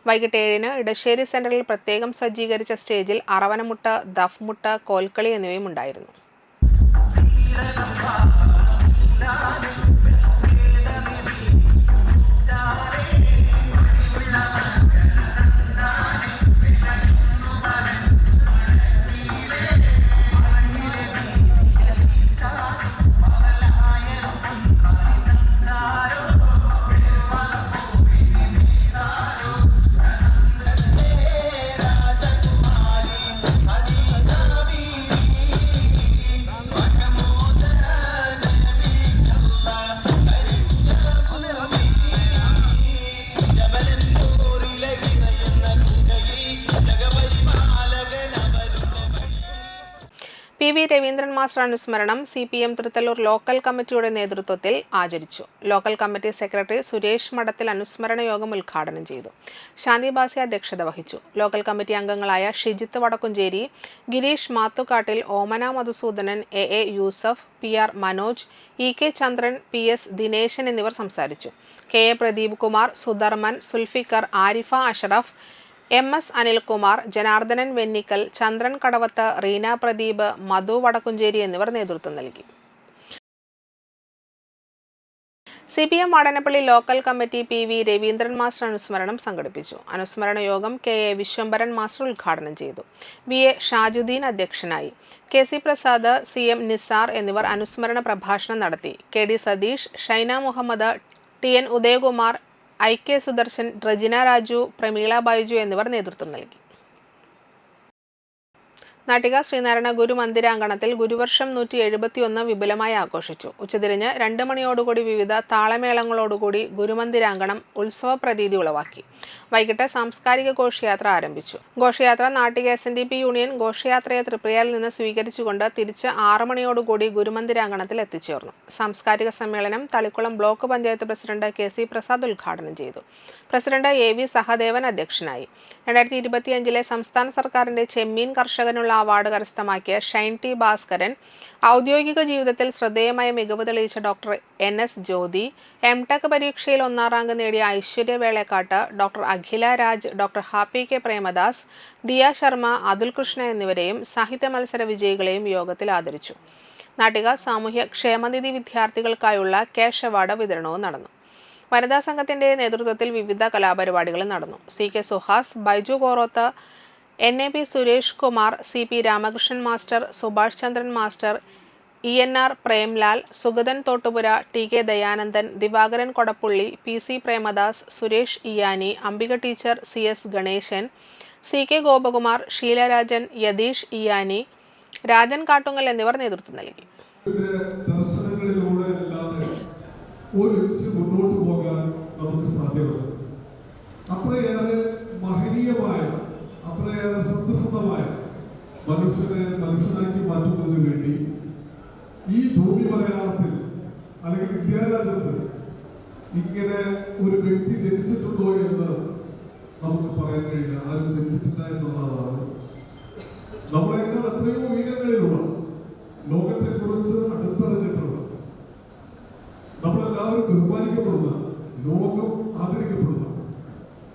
വൈകിട്ട് 7-ന് ഇടശ്ശേരി സെന്ററിൽ പ്രത്യേകം സജ്ജീകരിച്ച സ്റ്റേജിൽ അറവനമുട്ട്, ദഫ് മുട്ട്, കോൽക്കളി എന്നിവയും ഉണ്ടായിരുന്നു. PV രവീന്ദ്രൻ മാസ്റ്റർ അനുസ്മരണം CPM തൃത്തല്ലൂർ ലോക്കൽ കമ്മിറ്റിയുടെ നേതൃത്വത്തിൽ ആചരിച്ചു. ലോക്കൽ കമ്മിറ്റി സെക്രട്ടറി സുരേഷ് മഠത്തിൽ അനുസ്മരണ യോഗം ഉദ്ഘാടനം ചെയ്തു. ശാന്തിബാസി അധ്യക്ഷത വഹിച്ചു. ലോക്കൽ കമ്മിറ്റി അംഗങ്ങളായ ഷിജിത്ത് വടക്കുംചേരി, ഗിരീഷ് മാത്തുകാട്ടിൽ, ഓമന Madhusoodanan, AA Yusuf, PR Manoj, EK ചന്ദ്രൻ, PS ദിനേശൻ എന്നിവർ സംസാരിച്ചു. KA പ്രദീപ് കുമാർ, സുധർമൻ, സുൽഫിക്കർ, ആരിഫ അഷറഫ്, MS അനിൽകുമാർ, ജനാർദ്ദനൻ വെന്നിക്കൽ, ചന്ദ്രൻ കടവത്ത്, റീന പ്രദീപ്, മധു വടക്കുംചേരി എന്നിവർ നേതൃത്വം നൽകി. CPM Vadanappally local committee PV Raveendran master അനുസ്മരണം സംഘടിപ്പിച്ചു. അനുസ്മരണ യോഗം KA വിശ്വംഭരൻ മാസ്റ്റർ ഉദ്ഘാടനം ചെയ്തു. VA ഷാജുദ്ദീൻ അധ്യക്ഷനായി. KC പ്രസാദ്, CM നിസാർ എന്നിവർ അനുസ്മരണ പ്രഭാഷണം നടത്തി. KD Satheesh, Shaina Muhammad, TN Udayakumar, IK Sudarshan, Rejina Raju, Prameela Baiju എന്നിവർ നേതൃത്വം നൽകി. നാട്ടിക ശ്രീനാരായണ ഗുരുമന്ദിരാങ്കണത്തിൽ ഗുരുവർഷം 171 വിപുലമായി ആഘോഷിച്ചു. ഉച്ചതിരിഞ്ഞ് 2 മണിയോടുകൂടി വിവിധ താളമേളങ്ങളോടുകൂടി ഗുരുമന്ദിരാങ്കണം ഉത്സവ പ്രതീതി ഉളവാക്കി. വൈകിട്ട് സാംസ്കാരിക ഘോഷയാത്ര ആരംഭിച്ചു. ഘോഷയാത്ര നാട്ടിക SNDP യൂണിയൻ ഘോഷയാത്രയെ ത്രിപുരയിൽ നിന്ന് സ്വീകരിച്ചുകൊണ്ട് തിരിച്ച് 6 മണിയോടുകൂടി ഗുരുമന്ദിരാങ്കണത്തിൽ എത്തിച്ചേർന്നു. സാംസ്കാരിക സമ്മേളനം Thalikulam block panchayat president KC Prasad ഉദ്ഘാടനം ചെയ്തു. പ്രസിഡന്റ് AV സഹദേവൻ അധ്യക്ഷനായി. 2025 സംസ്ഥാന സർക്കാരിന്റെ ചെമ്മീൻ കർഷകനുള്ള അവാർഡ് കരസ്ഥമാക്കിയ ഷൈൻ ടി ഭാസ്കരൻ, ഔദ്യോഗിക ജീവിതത്തിൽ ശ്രദ്ധേയമായ മികവ് തെളിയിച്ച ഡോക്ടർ NS ജ്യോതി, MTech പരീക്ഷയിൽ 1ാം റാങ്ക് നേടിയ Aishwarya Velakkat, doctor Akhila Raj, doctor Happy K Premadas, Diya Sharma, Atul Krishna എന്നിവരെയും സാഹിത്യ മത്സര വിജയികളെയും യോഗത്തിൽ ആദരിച്ചു. നാട്ടിക സാമൂഹ്യ ക്ഷേമനിധി വിദ്യാർത്ഥികൾക്കായുള്ള ക്യാഷ് അവാർഡ് വിതരണവും നടന്നു. വനിതാ സംഘത്തിന്റെ നേതൃത്വത്തിൽ വിവിധ കലാപരിപാടികൾ നടന്നു. CK Suhas, Baiju Koroth, NAP Suresh Kumar, CP Ramakrishnan master, Subhash Chandran master, ENR Premlal, Sugathan Thottupura, TK Dayanandan, Divakaran Kodappully, PC Premadas, Suresh Iyani, Ambika teacher, CS Ganeshan, CK Gopakumar, Sheelarajan, Yatheesh Iyani, Rajan Kattungal എന്നിവർ നേതൃത്വം നൽകി. മുന്നോട്ട് പോകാൻ നമുക്ക് സാധ്യമല്ല. അത്രയേറെ മഹനീയമായ, അത്രയേറെ സത്യസന്ധമായ മനുഷ്യനെ മനുഷ്യനാക്കി മാറ്റുന്നതിന് വേണ്ടി ഈ ഭൂമി മലയാളത്തിൽ അല്ലെങ്കിൽ ഇന്ത്യ രാജ്യത്ത് ഇങ്ങനെ ഒരു വ്യക്തി ജനിച്ചിട്ടുണ്ടോ എന്ന് നമുക്ക് പറയാൻ കഴിയില്ല. ആരും ജനിച്ചിട്ടില്ല എന്നുള്ളതാണ്. നമ്മളെക്കാൾ എത്രയോ ഉയരങ്ങളിലുള്ള, ലോകത്തെക്കുറിച്ച് അടുത്തറിഞ്ഞിട്ടുള്ള, നമ്മളെല്ലാവരും ബഹുമാനിക്കപ്പെടുന്ന, ലോകം ആദരിക്കപ്പെടുന്ന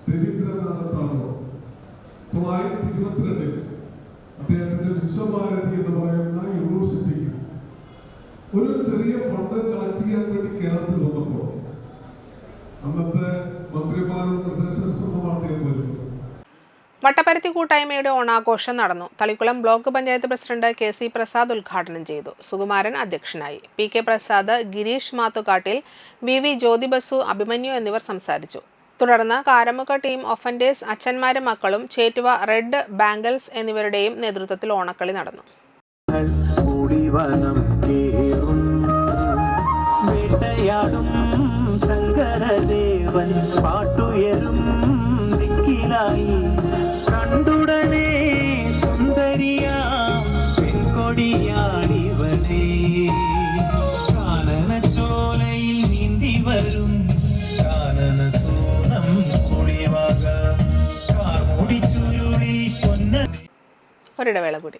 രവീന്ദ്രനാഥ ടാഗോർ 1922 അദ്ദേഹത്തിന്റെ വിശ്വഭാരതി എന്ന് പറയുന്ന യൂണിവേഴ്സിറ്റിക്ക് ഒരു ചെറിയ ഫണ്ട് കളക്ട് ചെയ്യാൻ വേണ്ടി കേരളത്തിൽ വന്നപ്പോൾ അന്നത്തെ മന്ത്രിമാരുടെ നിർദ്ദേശാനുസൃതമാണ് അദ്ദേഹം വരുന്നത്. വട്ടപ്പരുത്തി കൂട്ടായ്മയുടെ ഓണാഘോഷം നടന്നു. Thalikulam block panchayat president KC Prasad ഉദ്ഘാടനം ചെയ്തു. സുകുമാരൻ അധ്യക്ഷനായി. PK പ്രസാദ്, ഗിരീഷ് മാത്തുകാട്ടിൽ, VV ജ്യോതി ബസു, അഭിമന്യു എന്നിവർ സംസാരിച്ചു. തുടർന്ന് കാരമുക ടീം ഒഫൻഡേഴ്സ്, അച്ഛന്മാരും മക്കളും, ചേറ്റുവ റെഡ് ബാംഗിൾസ് എന്നിവരുടെയും നേതൃത്വത്തിൽ ഓണക്കളി നടന്നു. ശങ്കരദേവൻ പാട്ടുയരും ദിക്കിലായി കണ്ടുടനെ സുന്ദരിയാം പെൺകൊടിയാടിവനേ കാനനച്ചോലയിൽ നീന്തി വരും കാനന സോനം കുളിവാക കാർമുടി ചുരുളിൽ പൊന്ന. ഒരിടവേള കൂടി.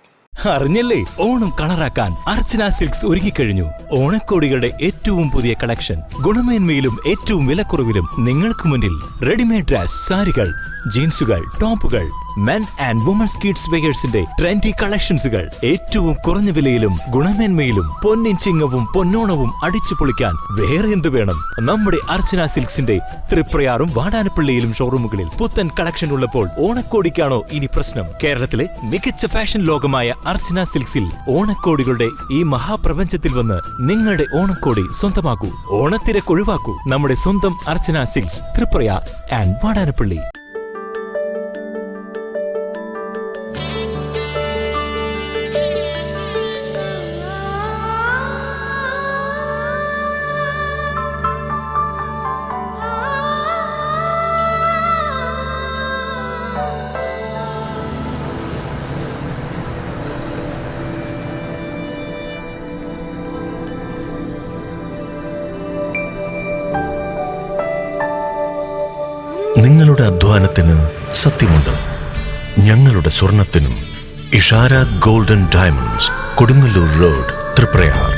അറിഞ്ഞല്ലേ, ഓണം കളറാക്കാൻ അർച്ചന സിൽക്സ് ഒരുക്കിക്കഴിഞ്ഞു. ഓണക്കോടികളുടെ ഏറ്റവും പുതിയ കളക്ഷൻ ഗുണമേന്മയിലും ഏറ്റവും വിലക്കുറവിലും നിങ്ങൾക്ക് മുന്നിൽ. റെഡിമെയ്ഡ് ഡ്രസ്, സാരികൾ, ജീൻസുകൾ, ടോപ്പുകൾ, മെൻ ആൻഡ് വുമൻസ് കിഡ്സ് വെയേഴ്സിന്റെ ട്രെൻഡി കളക്ഷൻസുകൾ ഏറ്റവും കുറഞ്ഞ വിലയിലും ഗുണമേന്മയിലും. പൊന്നിൻ ചിങ്ങവും പൊന്നോണവും അടിച്ചു പൊളിക്കാൻ വേറെ എന്ത് വേണം? നമ്മുടെ അർച്ചന സിൽക്സിന്റെ തൃപ്രയാറും വാടാനപ്പള്ളിയിലും ഷോറൂമുകളിൽ പുത്തൻ കളക്ഷൻ ഉള്ളപ്പോൾ ഓണക്കോടിക്കാണോ ഇനി പ്രശ്നം? കേരളത്തിലെ മികച്ച ഫാഷൻ ലോകമായ അർച്ചന സിൽക്സിൽ ഓണക്കോടികളുടെ ഈ മഹാപ്രപഞ്ചത്തിൽ വന്ന് നിങ്ങളുടെ ഓണക്കോടി സ്വന്തമാക്കൂ. ഓണത്തിരക്കൊഴിവാക്കൂ. നമ്മുടെ സ്വന്തം അർച്ചന സിൽക്സ്, തൃപ്രയാർ ആൻഡ് വാടാനപ്പള്ളി. നിങ്ങളുടെ അധ്വാനത്തിന് സത്യമുണ്ട്. ഞങ്ങളുടെ സ്വർണത്തിനും. Ishara golden diamonds, Kodungallur road, Triprayar.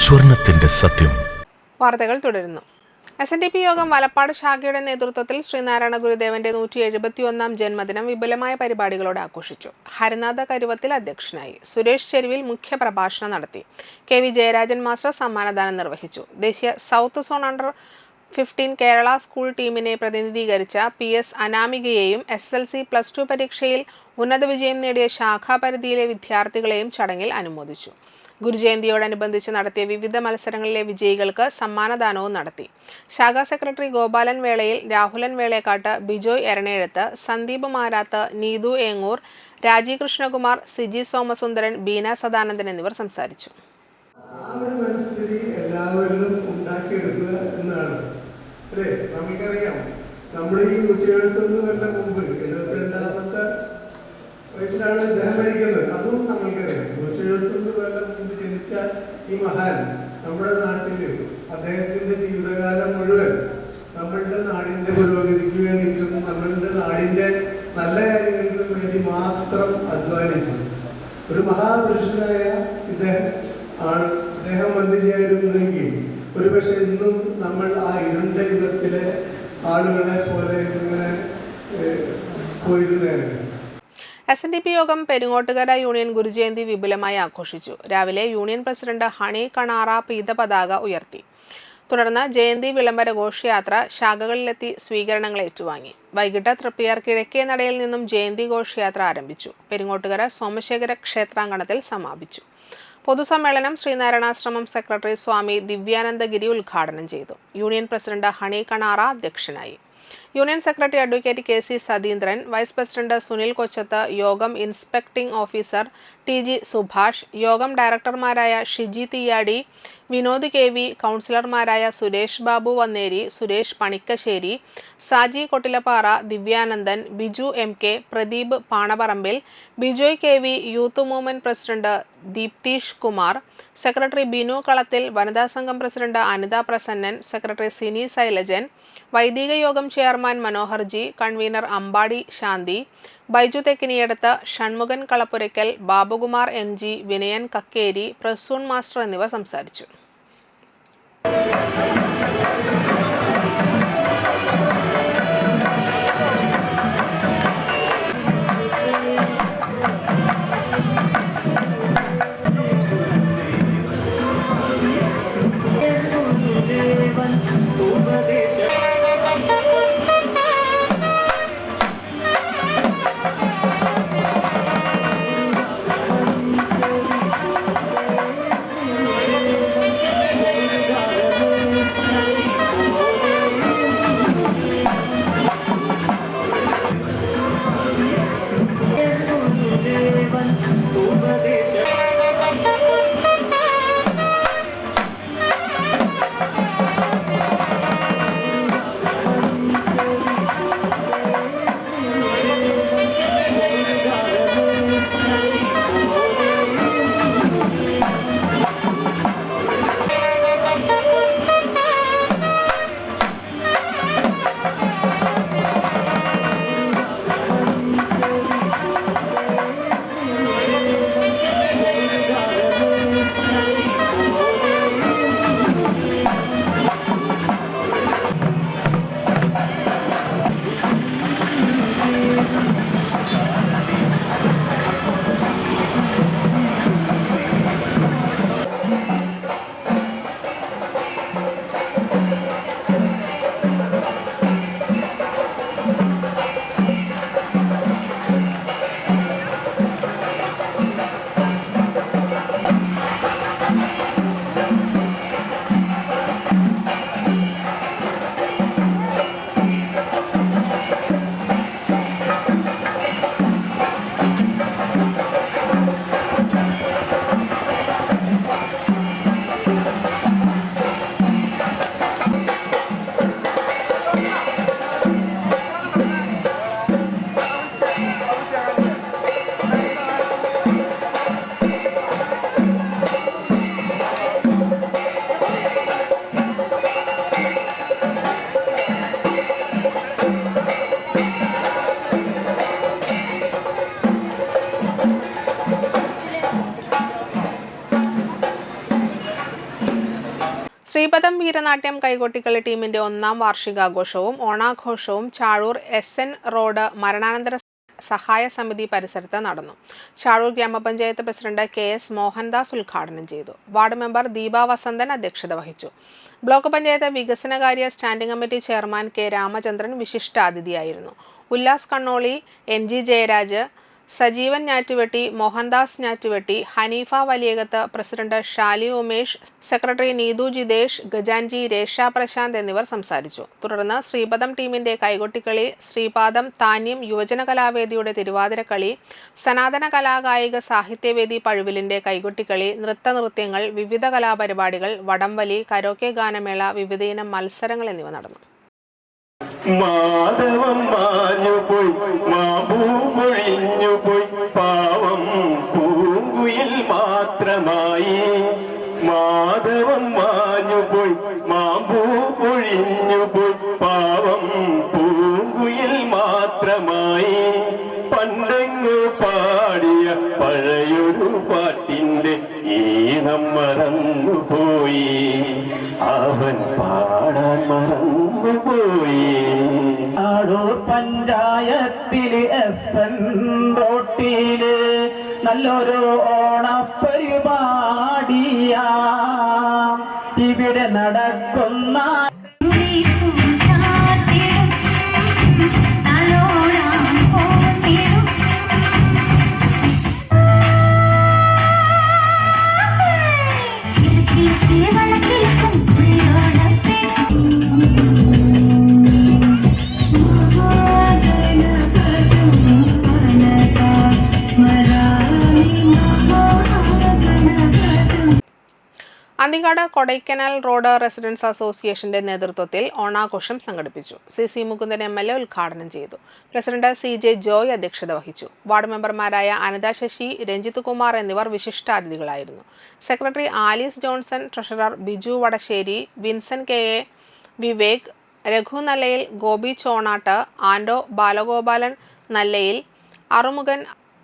സ്വർണത്തിന്റെ സത്യം. വാർത്തകൾ തുടരുന്നു. SNDP യോഗം വലപ്പാട് ശാഖയുടെ നേതൃത്വത്തിൽ ശ്രീനാരായണ ഗുരുദേവന്റെ 171ാം ജന്മദിനം വിപുലമായ പരിപാടികളോടെ ആഘോഷിച്ചു. ഹരിനാഥ കരുവത്തിൽ അധ്യക്ഷനായി. സുരേഷ് ചെരുവിൽ മുഖ്യ പ്രഭാഷണം നടത്തി. KV ജയരാജൻ മാസ്റ്റർ സമ്മാനദാനം നിർവഹിച്ചു. ദേശീയ സൗത്ത് സോൺ അണ്ടർ-15 കേരള സ്കൂൾ ടീമിനെ പ്രതിനിധീകരിച്ച PS അനാമികയെയും SSLC+2 പരീക്ഷയിൽ ഉന്നത വിജയം നേടിയ ശാഖാപരിധിയിലെ വിദ്യാർത്ഥികളെയും ചടങ്ങിൽ അനുമോദിച്ചു. ഗുരുജയന്തിയോടനുബന്ധിച്ച് നടത്തിയ വിവിധ മത്സരങ്ങളിലെ വിജയികൾക്ക് സമ്മാനദാനവും നടത്തി. ശാഖാ സെക്രട്ടറി ഗോപാലൻ വേളയിൽ, രാഹുലൻ വേളേക്കാട്ട്, ബിജോയ് എരണേഴത്ത്, സന്ദീപ് മാരാത്ത്, നീതു ഏങ്ങൂർ, രാജീവ് കൃഷ്ണകുമാർ, സിജി സോമസുന്ദരൻ, ബീന സദാനന്ദൻ എന്നിവർ സംസാരിച്ചു. ആ ഒരു മനസ്ഥിതി എല്ലാവരിലും ഉണ്ടാക്കിയെടുക്കുക എന്നാണ് അല്ലേ. നമുക്കറിയാം, നമ്മുടെ ഈ 171 കൊല്ലം മുമ്പ് 72ാമത്തെ വയസ്സിലാണ് ഇദ്ദേഹം മരിക്കുന്നത്. അതും നമ്മൾക്കറിയാം. 171 കൊല്ലം മുമ്പ് ജനിച്ച ഈ മഹാൻ നമ്മുടെ നാട്ടിൽ അദ്ദേഹത്തിൻ്റെ ജീവിതകാലം മുഴുവൻ നമ്മളുടെ നാടിൻ്റെ പുരോഗതിക്ക് വേണ്ടിയിട്ടും നമ്മളുടെ നാടിൻ്റെ നല്ല കാര്യങ്ങൾക്കും വേണ്ടി മാത്രം അധ്വാനിച്ചു ഒരു മഹാപുരുഷനായ അദ്ദേഹം മന്ത്രിയായിരുന്നുവെങ്കിൽ ഒരുപക്ഷെ ഇന്നും നമ്മൾ ആ ഇരുണ്ട യുഗത്തിലെ ആളുകളെ പോലെ ഇങ്ങനെ പോയിരുന്നേനെ. SNDP യോഗം പെരിങ്ങോട്ടുകര യൂണിയൻ ഗുരുജയന്തി വിപുലമായി ആഘോഷിച്ചു. രാവിലെ യൂണിയൻ പ്രസിഡന്റ് ഹണി കണാറ പീതപതാക ഉയർത്തി. തുടർന്ന് ജയന്തി വിളംബര ഘോഷയാത്ര ശാഖകളിലെത്തി സ്വീകരണങ്ങൾ ഏറ്റുവാങ്ങി. വൈകിട്ട് തൃപ്തിയാർ കിഴക്കേ നടയിൽ നിന്നും ജയന്തി ഘോഷയാത്ര ആരംഭിച്ചു. പെരിങ്ങോട്ടുകര സോമശേഖര ക്ഷേത്രാങ്കണത്തിൽ സമാപിച്ചു. പൊതുസമ്മേളനം ശ്രീനാരായണാശ്രമം സെക്രട്ടറി സ്വാമി ദിവ്യാനന്ദഗിരി ഉദ്ഘാടനം ചെയ്തു. യൂണിയൻ പ്രസിഡന്റ് ഹണി കണാറ അധ്യക്ഷനായി. Union secretary advocate KC Satheendran, vice president Sunil Kochath, Yogam inspecting officer TG Subhash, യോഗം ഡയറക്ടർമാരായ ഷിജി തീയാടി, വിനോദ് KV, കൗൺസിലർമാരായ Suresh Babu Vanneri, Suresh Panikkassery, Saji Kottilappara, Divyanandan, Biju MK, Pradeep Panaparambil, Bijoy KV, youth movement president Deepteesh Kumar, secretary Binu Kalathil, വനിതാ സംഘം പ്രസിഡന്റ് അനിത പ്രസന്നൻ, സെക്രട്ടറി സിനി ശൈലജൻ, വൈദിക യോഗം chairman Manoharji, convener Ambadi Shanthi, Baiju Thekkiniyadath, Shanmukhan Kalappurakkal, Babukumar MG, Vinayan Kakkeri, Prasoon master എന്നിവർ സംസാരിച്ചു. ശ്രീപദം വീരനാട്യം കൈകൊട്ടിക്കളി ടീമിന്റെ 1ാം വാർഷികാഘോഷവും ഓണാഘോഷവും ചാഴൂർ SN റോഡ് മരണാനന്തര സഹായ സമിതി പരിസരത്ത് നടന്നു. ചാഴൂർ ഗ്രാമപഞ്ചായത്ത് പ്രസിഡന്റ് KS മോഹൻദാസ് ഉദ്ഘാടനം ചെയ്തു. വാർഡ് മെമ്പർ ദീപ വസന്തൻ അധ്യക്ഷത വഹിച്ചു. ബ്ലോക്ക് പഞ്ചായത്ത് വികസനകാര്യ standing committee chairman K Ramachandran വിശിഷ്ടാതിഥിയായിരുന്നു. Ullas Kannoli, NG Jayaraj, Sajeevan Njattuvetti, Mohandas Njattuvetti, Haneefa Valiyakath, president Shali Umesh, secretary Neethu Jithesh, Gajanji Resha Prashanth എന്നിവർ സംസാരിച്ചു. തുടർന്ന് ശ്രീപദം ടീമിന്റെ കൈകൊട്ടിക്കളി, ശ്രീപാദം താന്യം യുവജന കലാവേദിയുടെ തിരുവാതിരക്കളി, സനാതന കലാകായിക സാഹിത്യവേദി പഴുവിലിന്റെ കൈകൊട്ടിക്കളി, നൃത്തനൃത്യങ്ങൾ, വിവിധ കലാപരിപാടികൾ, വടംവലി, കരോക്കെ ഗാനമേള, വിവിധയിനം മത്സരങ്ങൾ എന്നിവ നടന്നു. മാധവം മാഞ്ഞുപോയി, മാമ്പൂ പൊഴിഞ്ഞുപോയി, പാവം പൂങ്കുയിൽ മാത്രമായി. മാധവം മാഞ്ഞുപോയി, മാമ്പൂ പൊഴിഞ്ഞുപോയി, പാവം പൂങ്കുയിൽ മാത്രമായി. പണ്ടെങ്ങു പാടിയ പഴയൊരു പാട്ടിന്റെ ഈണം മറന്നുപോയി, അവൻ പാടാൻ മറന്നുപോയി. ആടൂർ പഞ്ചായത്തില് FN റോട്ടില് നല്ലൊരു ഓണപ്പരിപാടിയാ ഇവിടെ നടക്കുന്ന. അന്തിക്കാട് കൊടൈക്കനാൽ റോഡ് റെസിഡൻസ് അസോസിയേഷന്റെ നേതൃത്വത്തിൽ ഓണാഘോഷം സംഘടിപ്പിച്ചു. CC മുകുന്ദൻ MLA ഉദ്ഘാടനം ചെയ്തു. പ്രസിഡന്റ് CJ ജോയ് അധ്യക്ഷത വഹിച്ചു. വാർഡ് മെമ്പർമാരായ അനിത ശശി, രഞ്ജിത്ത് കുമാർ എന്നിവർ വിശിഷ്ടാതിഥികളായിരുന്നു. Secretary Alice Johnson, treasurer Biju Vadassery, Vinson KA, Vivek, Raghu Nallayil, Gopi Chonatt, Ando Balagopalan Nallayil, Arumukhan,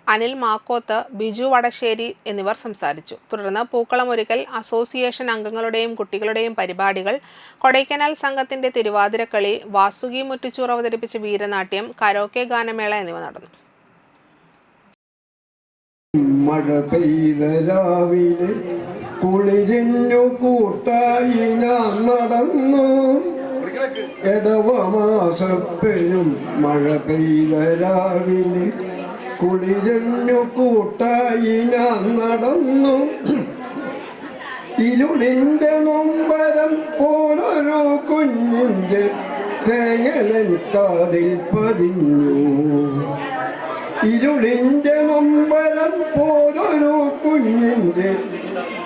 Anil Makkoth, Biju Vadassery എന്നിവർ സംസാരിച്ചു. തുടർന്ന് പൂക്കളമൊരുക്കൽ, അസോസിയേഷൻ അംഗങ്ങളുടെയും കുട്ടികളുടെയും പരിപാടികൾ, കൊടൈക്കനാൽ സംഘത്തിന്റെ തിരുവാതിരക്കളി, വാസുകി മുറ്റിച്ചൂർ അവതരിപ്പിച്ച വീരനാട്യം, കരോക്കെ ഗാനമേള എന്നിവ നടന്നു. മഴ പെയ്ത രാവിലെ കുളിരിഞ്ഞു കൂട്ടായി ഞാൻ നടന്നു, എടവമാസപ്പെരും മഴ പെയ്ത രാവിലെ കുളിരഞ്ഞു കൂട്ടായി ഞാൻ നടന്നു, ഇരുളിന്റെ നൊമ്പരം പോലൊരു കുഞ്ഞിന്റെ തേങ്ങലൻ കാതിൽ പതിഞ്ഞു, ഇരുളിന്റെ നൊമ്പരം പോലൊരു കുഞ്ഞിന്റെ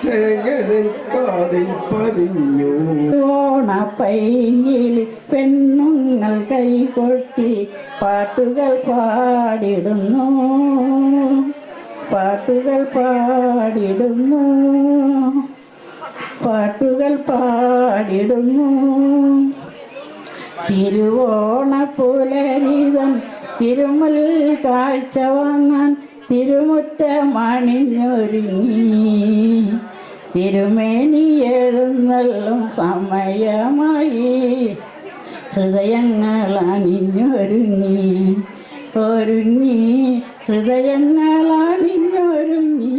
തേങ്ങലൻ കാതിൽ പതിഞ്ഞു. ഓണപ്പൈങ്ങിൽ പെണ്ണുങ്ങൾ കൈകൊട്ടി പാട്ടുകൾ പാടിടുന്നു, പാട്ടുകൾ പാടിടുന്നു, പാട്ടുകൾ പാടിടുന്നു. തിരുവോണപ്പുലരിതം തിരുമുൽ കാഴ്ച വാങ്ങാൻ തിരുമുറ്റമണിഞ്ഞൊരുങ്ങി, തിരുമേനി എഴുന്നള്ളും സമയമായി, ഹൃദയങ്ങൾ അണിഞ്ഞൊരുങ്ങി, ഒരുങ്ങി, ഹൃദയങ്ങൾ അണിഞ്ഞൊരുങ്ങി.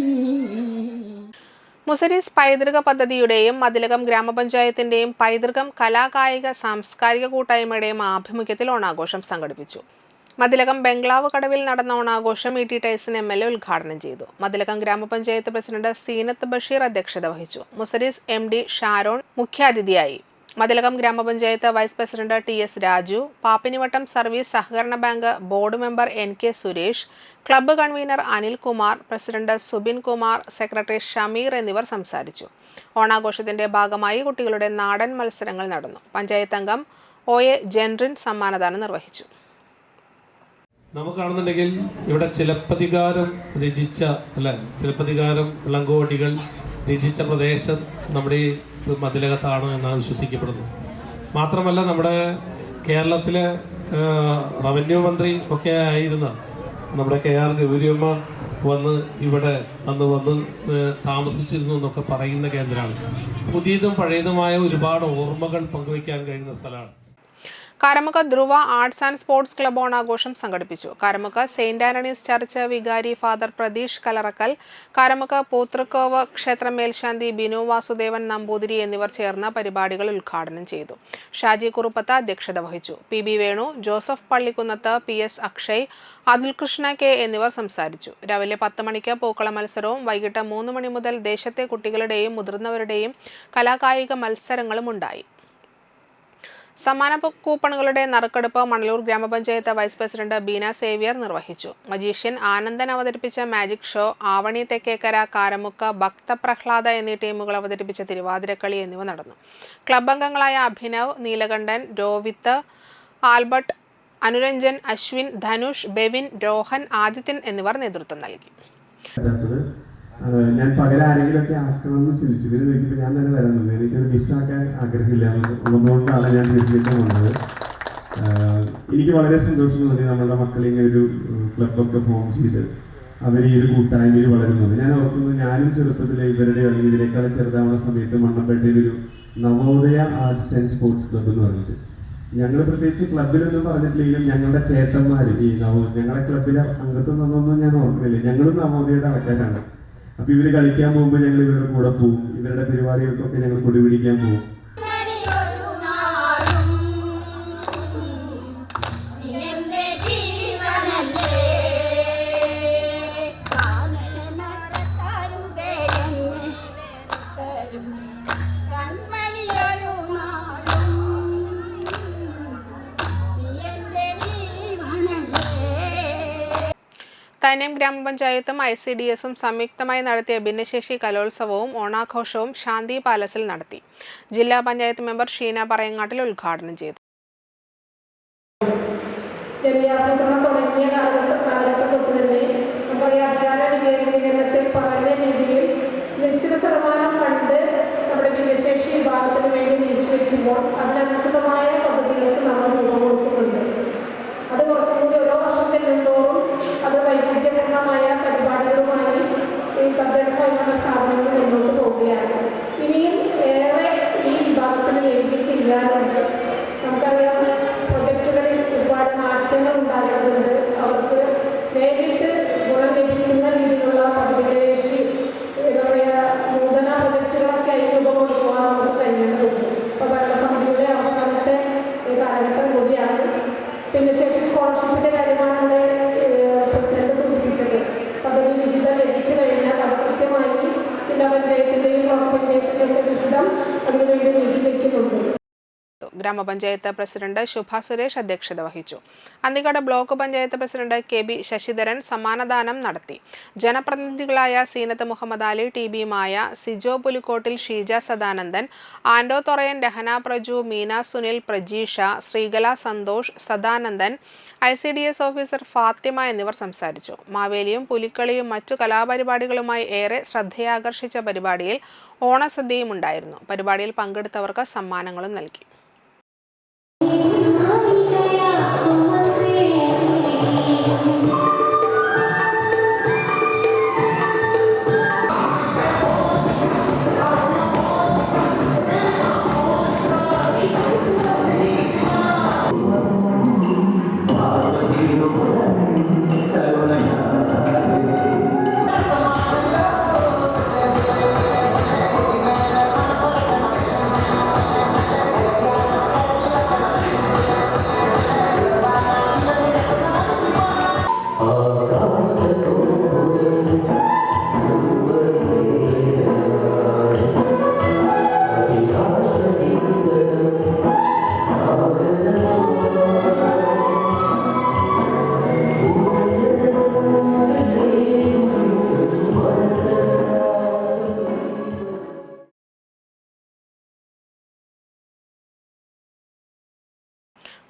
മുസരീസ് പൈതൃക പദ്ധതിയുടെയും മതിലകം ഗ്രാമപഞ്ചായത്തിന്റെയും പൈതൃകം കലാകായിക സാംസ്കാരിക കൂട്ടായ്മയുടെയും ആഭിമുഖ്യത്തിൽ ഓണാഘോഷം സംഘടിപ്പിച്ചു. മതിലകം ബംഗ്ലാവ് കടവിൽ നടന്ന ഓണാഘോഷം ET ടൈസൺ MLA ഉദ്ഘാടനം ചെയ്തു. മതിലകം ഗ്രാമപഞ്ചായത്ത് പ്രസിഡന്റ് സീനത്ത് ബഷീർ അധ്യക്ഷത വഹിച്ചു. മുസരീസ് MD ഷാരോൺ മുഖ്യാതിഥിയായി. മതിലകം ഗ്രാമപഞ്ചായത്ത് vice president TS Raju, Pappinivattom service സഹകരണ bank board member NK Suresh, club convener Anil Kumar, president Subin Kumar, secretary Shameer എന്നിവർ സംസാരിച്ചു. ഓണാഘോഷത്തിന്റെ ഭാഗമായി കുട്ടികളുടെ നാടൻ മത്സരങ്ങൾ നടന്നു. പഞ്ചായത്ത് അംഗം OA ജെൻറിൻ സമ്മാനദാനം നിർവഹിച്ചു. നമുക്ക് കാണുന്നുണ്ടെങ്കിൽ ഇവിടെ ചിലപ്പതികാരം രചിച്ച ചിലപ്പതികാരം വിളങ്കോടികൾ രചിച്ച പ്രദേശം നമ്മുടെ ഈ മതിലകത്താണ് എന്നാണ് വിശ്വസിക്കപ്പെടുന്നത്. മാത്രമല്ല നമ്മുടെ കേരളത്തിലെ റവന്യൂ മന്ത്രി ഒക്കെ ആയിരുന്ന നമ്മുടെ KR ഗൗരിയമ്മ ഇവിടെ വന്ന് താമസിച്ചിരുന്നു എന്നൊക്കെ പറയുന്ന കേന്ദ്രമാണ്. പുതിയതും പഴയതുമായ ഒരുപാട് ഓർമ്മകൾ പങ്കുവയ്ക്കാൻ കഴിയുന്ന സ്ഥലമാണ്. Karamukku Dhruva arts and sports club ഓണാഘോഷം സംഘടിപ്പിച്ചു. കാരമുക്ക് സെയിന്റ് ആന്റണീസ് ചർച്ച് വികാരി ഫാദർ പ്രതീഷ് കലറക്കൽ, കാരമുക്ക് പൂത്തൃക്കോവ് ക്ഷേത്രം മേൽശാന്തി ബിനു വാസുദേവൻ നമ്പൂതിരി എന്നിവർ ചേർന്ന പരിപാടികൾ ഉദ്ഘാടനം ചെയ്തു. ഷാജി കുറുപ്പത്ത് അധ്യക്ഷത വഹിച്ചു. PB Venu, Joseph Pallikkunnath, PS Akshay, Athul Krishna K എന്നിവർ സംസാരിച്ചു. രാവിലെ 10 മണിക്ക് പൂക്കള മത്സരവും വൈകിട്ട് 3 മണി മുതൽ ദേശത്തെ കുട്ടികളുടെയും മുതിർന്നവരുടെയും കലാകായിക മത്സരങ്ങളും ഉണ്ടായി. സമ്മാന കൂപ്പണുകളുടെ നറുക്കെടുപ്പ് മണലൂർ ഗ്രാമപഞ്ചായത്ത് വൈസ് പ്രസിഡന്റ് ബീന സേവ്യർ നിർവഹിച്ചു. മജീഷ്യൻ ആനന്ദൻ അവതരിപ്പിച്ച മാജിക് ഷോ, ആവണി തെക്കേക്കര, കാരമുക്ക്, ഭക്തപ്രഹ്ലാദ എന്നീ ടീമുകൾ അവതരിപ്പിച്ച തിരുവാതിരക്കളി എന്നിവ നടന്നു. ക്ലബ് അംഗങ്ങളായ അഭിനവ്, നീലകണ്ഠൻ, രോവിത്ത്, ആൽബർട്ട്, അനുരഞ്ജൻ, അശ്വിൻ, ധനുഷ്, ബെവിൻ, രോഹൻ, ആദിത്യൻ എന്നിവർ നേതൃത്വം നൽകി. ഞാൻ പകരം ആരെങ്കിലുമൊക്കെ ആക്കണമെന്ന് ചിന്തിച്ചു. ഇത് നോക്കിയപ്പോൾ ഞാൻ തന്നെ വരാനുണ്ട്. എനിക്കത് മിസ്സാക്കാൻ ആഗ്രഹമില്ല എന്നുകൊണ്ടാണ് ഞാൻ തീർച്ചയായിട്ടും വന്നത്. എനിക്ക് വളരെ സന്തോഷം തോന്നി നമ്മളുടെ മക്കളെ ഇങ്ങനെ ഒരു ക്ലബ്ബൊക്കെ ഫോം ചെയ്ത് അവർ ഈ ഒരു കൂട്ടായ്മയിൽ വളരുന്നത്. ഞാൻ ഓർക്കുന്നു, ഞാനും ചെറുപ്പത്തിൽ ഇവരുടെ അല്ലെങ്കിൽ ഇതിനേക്കാളും ചെറുതാവുന്ന സമയത്ത് മണ്ണമ്പേട്ടയിലൊരു Navodaya arts and sports club എന്ന് പറഞ്ഞിട്ട്, ഞങ്ങൾ പ്രത്യേകിച്ച് ക്ലബിലൊന്നും പറഞ്ഞിട്ടില്ലെങ്കിലും ഞങ്ങളുടെ ചേട്ടന്മാർ ഈ ഞങ്ങളെ ക്ലബിലെ അംഗത്വം തന്നൊന്നും ഞാൻ ഓർക്കുന്നില്ല. ഞങ്ങളും നവോദയയുടെ ആൾക്കാരാണ്. അപ്പോൾ ഇവർ കളിക്കാൻ പോകുമ്പോൾ ഞങ്ങൾ ഇവരുടെ കൂടെ പോകും. ഇവരുടെ പരിപാടികൾക്കൊക്കെ ഞങ്ങൾ കൊടി പിടിക്കാൻ പോകും. തൈനം ഗ്രാമപഞ്ചായത്തും ICDSും സംയുക്തമായി നടത്തിയ ഭിന്നശേഷി കലോത്സവവും ഓണാഘോഷവും ശാന്തി പാലസിൽ നടത്തി. ജില്ലാ പഞ്ചായത്ത് മെമ്പർ ഷീന പറയങ്ങാട്ടിൽ ഉദ്ഘാടനം ചെയ്തു. ജനകീയാസൂത്രണം തുടങ്ങിയ കാലഘട്ടം തൊട്ട് തന്നെ നമ്മുടെ അധികാര വികേന്ദ്രീകരണത്തിൽ പറഞ്ഞ രീതിയിൽ നിശ്ചിത ശതമാനം ഫണ്ട് നമ്മുടെ ഭിന്നശേഷി വിഭാഗത്തിന് വേണ്ടി നീക്കിവെക്കുമ്പോൾ അതിനനുസൃതമായ പദ്ധതികൾക്ക് നമ്മൾ രൂപം കൊടുക്കുന്നുണ്ട്. അത് കുറച്ചും കൂടി ഓരോ വർഷം ചെല്ലുന്തോറും അത് വൈവിധ്യപൂർണമായ പരിപാടികളുമായി ഈ തദ്ദേശ സ്വയംഭരണ സ്ഥാപനങ്ങൾ മുന്നോട്ട് പോവുകയാണ്. ഇനിയും ഏറെ ഈ വിഭാഗത്തിന് വേണ്ടി ചെയ്യാനുണ്ട്. നമുക്കറിയാം, പ്രൊജക്റ്റുകളിൽ ഒരുപാട് മാറ്റങ്ങൾ ഉണ്ടാകുന്നുണ്ട്. അവർക്ക് നേരിട്ട് ഗുണം ലഭിക്കുന്ന രീതിയിലുള്ള പദ്ധതികളിലേക്ക് എന്താ പറയുക, നൂതന പ്രൊജക്റ്റുകളൊക്കെ ആയി രൂപം കൊടുക്കുവാൻ നമുക്ക് കഴിയേണ്ടതുണ്ട്. ഇപ്പോൾ ഭരണസമിതിയുടെ അവസാനത്തെ കാലഘട്ടം കൂടിയാണ്. ഭിന്നശേഷി സ്കോളർഷിപ്പിൻ്റെ കാര്യമാണ് നമ്മുടെ പ്രസിഡന്റ് സൂചിപ്പിച്ചത്. പദ്ധതി വിഹിതം ലഭിച്ചു കഴിഞ്ഞാൽ അത് കൃത്യമായി ജില്ലാ പഞ്ചായത്തിൻ്റെയും ബ്ലോക്ക് പഞ്ചായത്തിൻ്റെയും വിഹിതം അതിനുവേണ്ടി നീക്കിവെക്കുന്നുണ്ട്. ഗ്രാമപഞ്ചായത്ത് പ്രസിഡന്റ് ശുഭ സുരേഷ് അധ്യക്ഷത വഹിച്ചു. Anthikad block panchayat president KB Sasidharan സമ്മാനദാനം നടത്തി. ജനപ്രതിനിധികളായ Seenath Muhammad Ali, TB Maya, Sijo Pulikkottil, Sheeja Sadanandan, Ando Thorayan, Rahana Praju, Meena Sunil, Prajeesha, Sreekala Santhosh, Sadanandan, ICDS officer Fathima എന്നിവർ സംസാരിച്ചു. മാവേലിയും പുലിക്കളിയും മറ്റു കലാപരിപാടികളുമായി ഏറെ ശ്രദ്ധയാകർഷിച്ച പരിപാടിയിൽ ഓണസദ്യയും ഉണ്ടായിരുന്നു. പരിപാടിയിൽ പങ്കെടുത്തവർക്ക് സമ്മാനങ്ങളും നൽകി.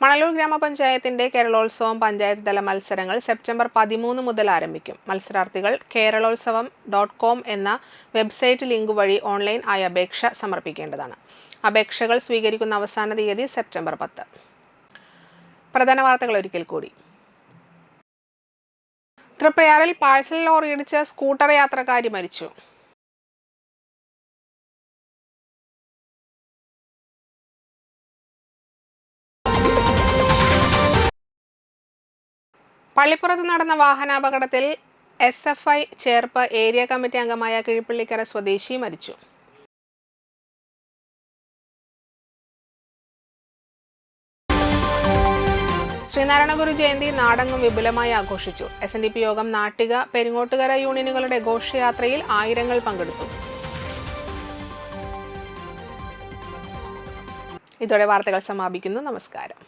മണലൂർ ഗ്രാമപഞ്ചായത്തിന്റെ കേരളോത്സവം പഞ്ചായത്ത് തല മത്സരങ്ങൾ സെപ്റ്റംബർ 13 മുതൽ ആരംഭിക്കും. മത്സരാർത്ഥികൾ keralotsavam.com എന്ന വെബ്സൈറ്റ് ലിങ്ക് വഴി ഓൺലൈൻ ആയി അപേക്ഷ സമർപ്പിക്കേണ്ടതാണ്. അപേക്ഷകൾ സ്വീകരിക്കുന്ന അവസാന തീയതി സെപ്റ്റംബർ 10. പ്രധാന വാർത്തകൾ ഒരിക്കൽ കൂടി. തൃപ്രയാറിൽ പാഴ്സൽ ലോറിയിടിച്ച് സ്കൂട്ടർ യാത്രക്കാരി മരിച്ചു. പള്ളിപ്പുറത്ത് നടന്ന വാഹനാപകടത്തിൽ SFI ചേർപ്പ് ഏരിയ കമ്മിറ്റി അംഗമായ കിഴിപ്പള്ളിക്കര സ്വദേശി മരിച്ചു. ശ്രീനാരായണ ഗുരു ജയന്തി നാടെങ്ങും വിപുലമായി ആഘോഷിച്ചു. SNDP യോഗം നാട്ടിക പെരിങ്ങോട്ടുകര യൂണിയനുകളുടെ ഘോഷയാത്രയിൽ ആയിരങ്ങൾ പങ്കെടുത്തു. ഇതോടെ വാർത്തകൾ സമാപിക്കുന്നു. നമസ്കാരം.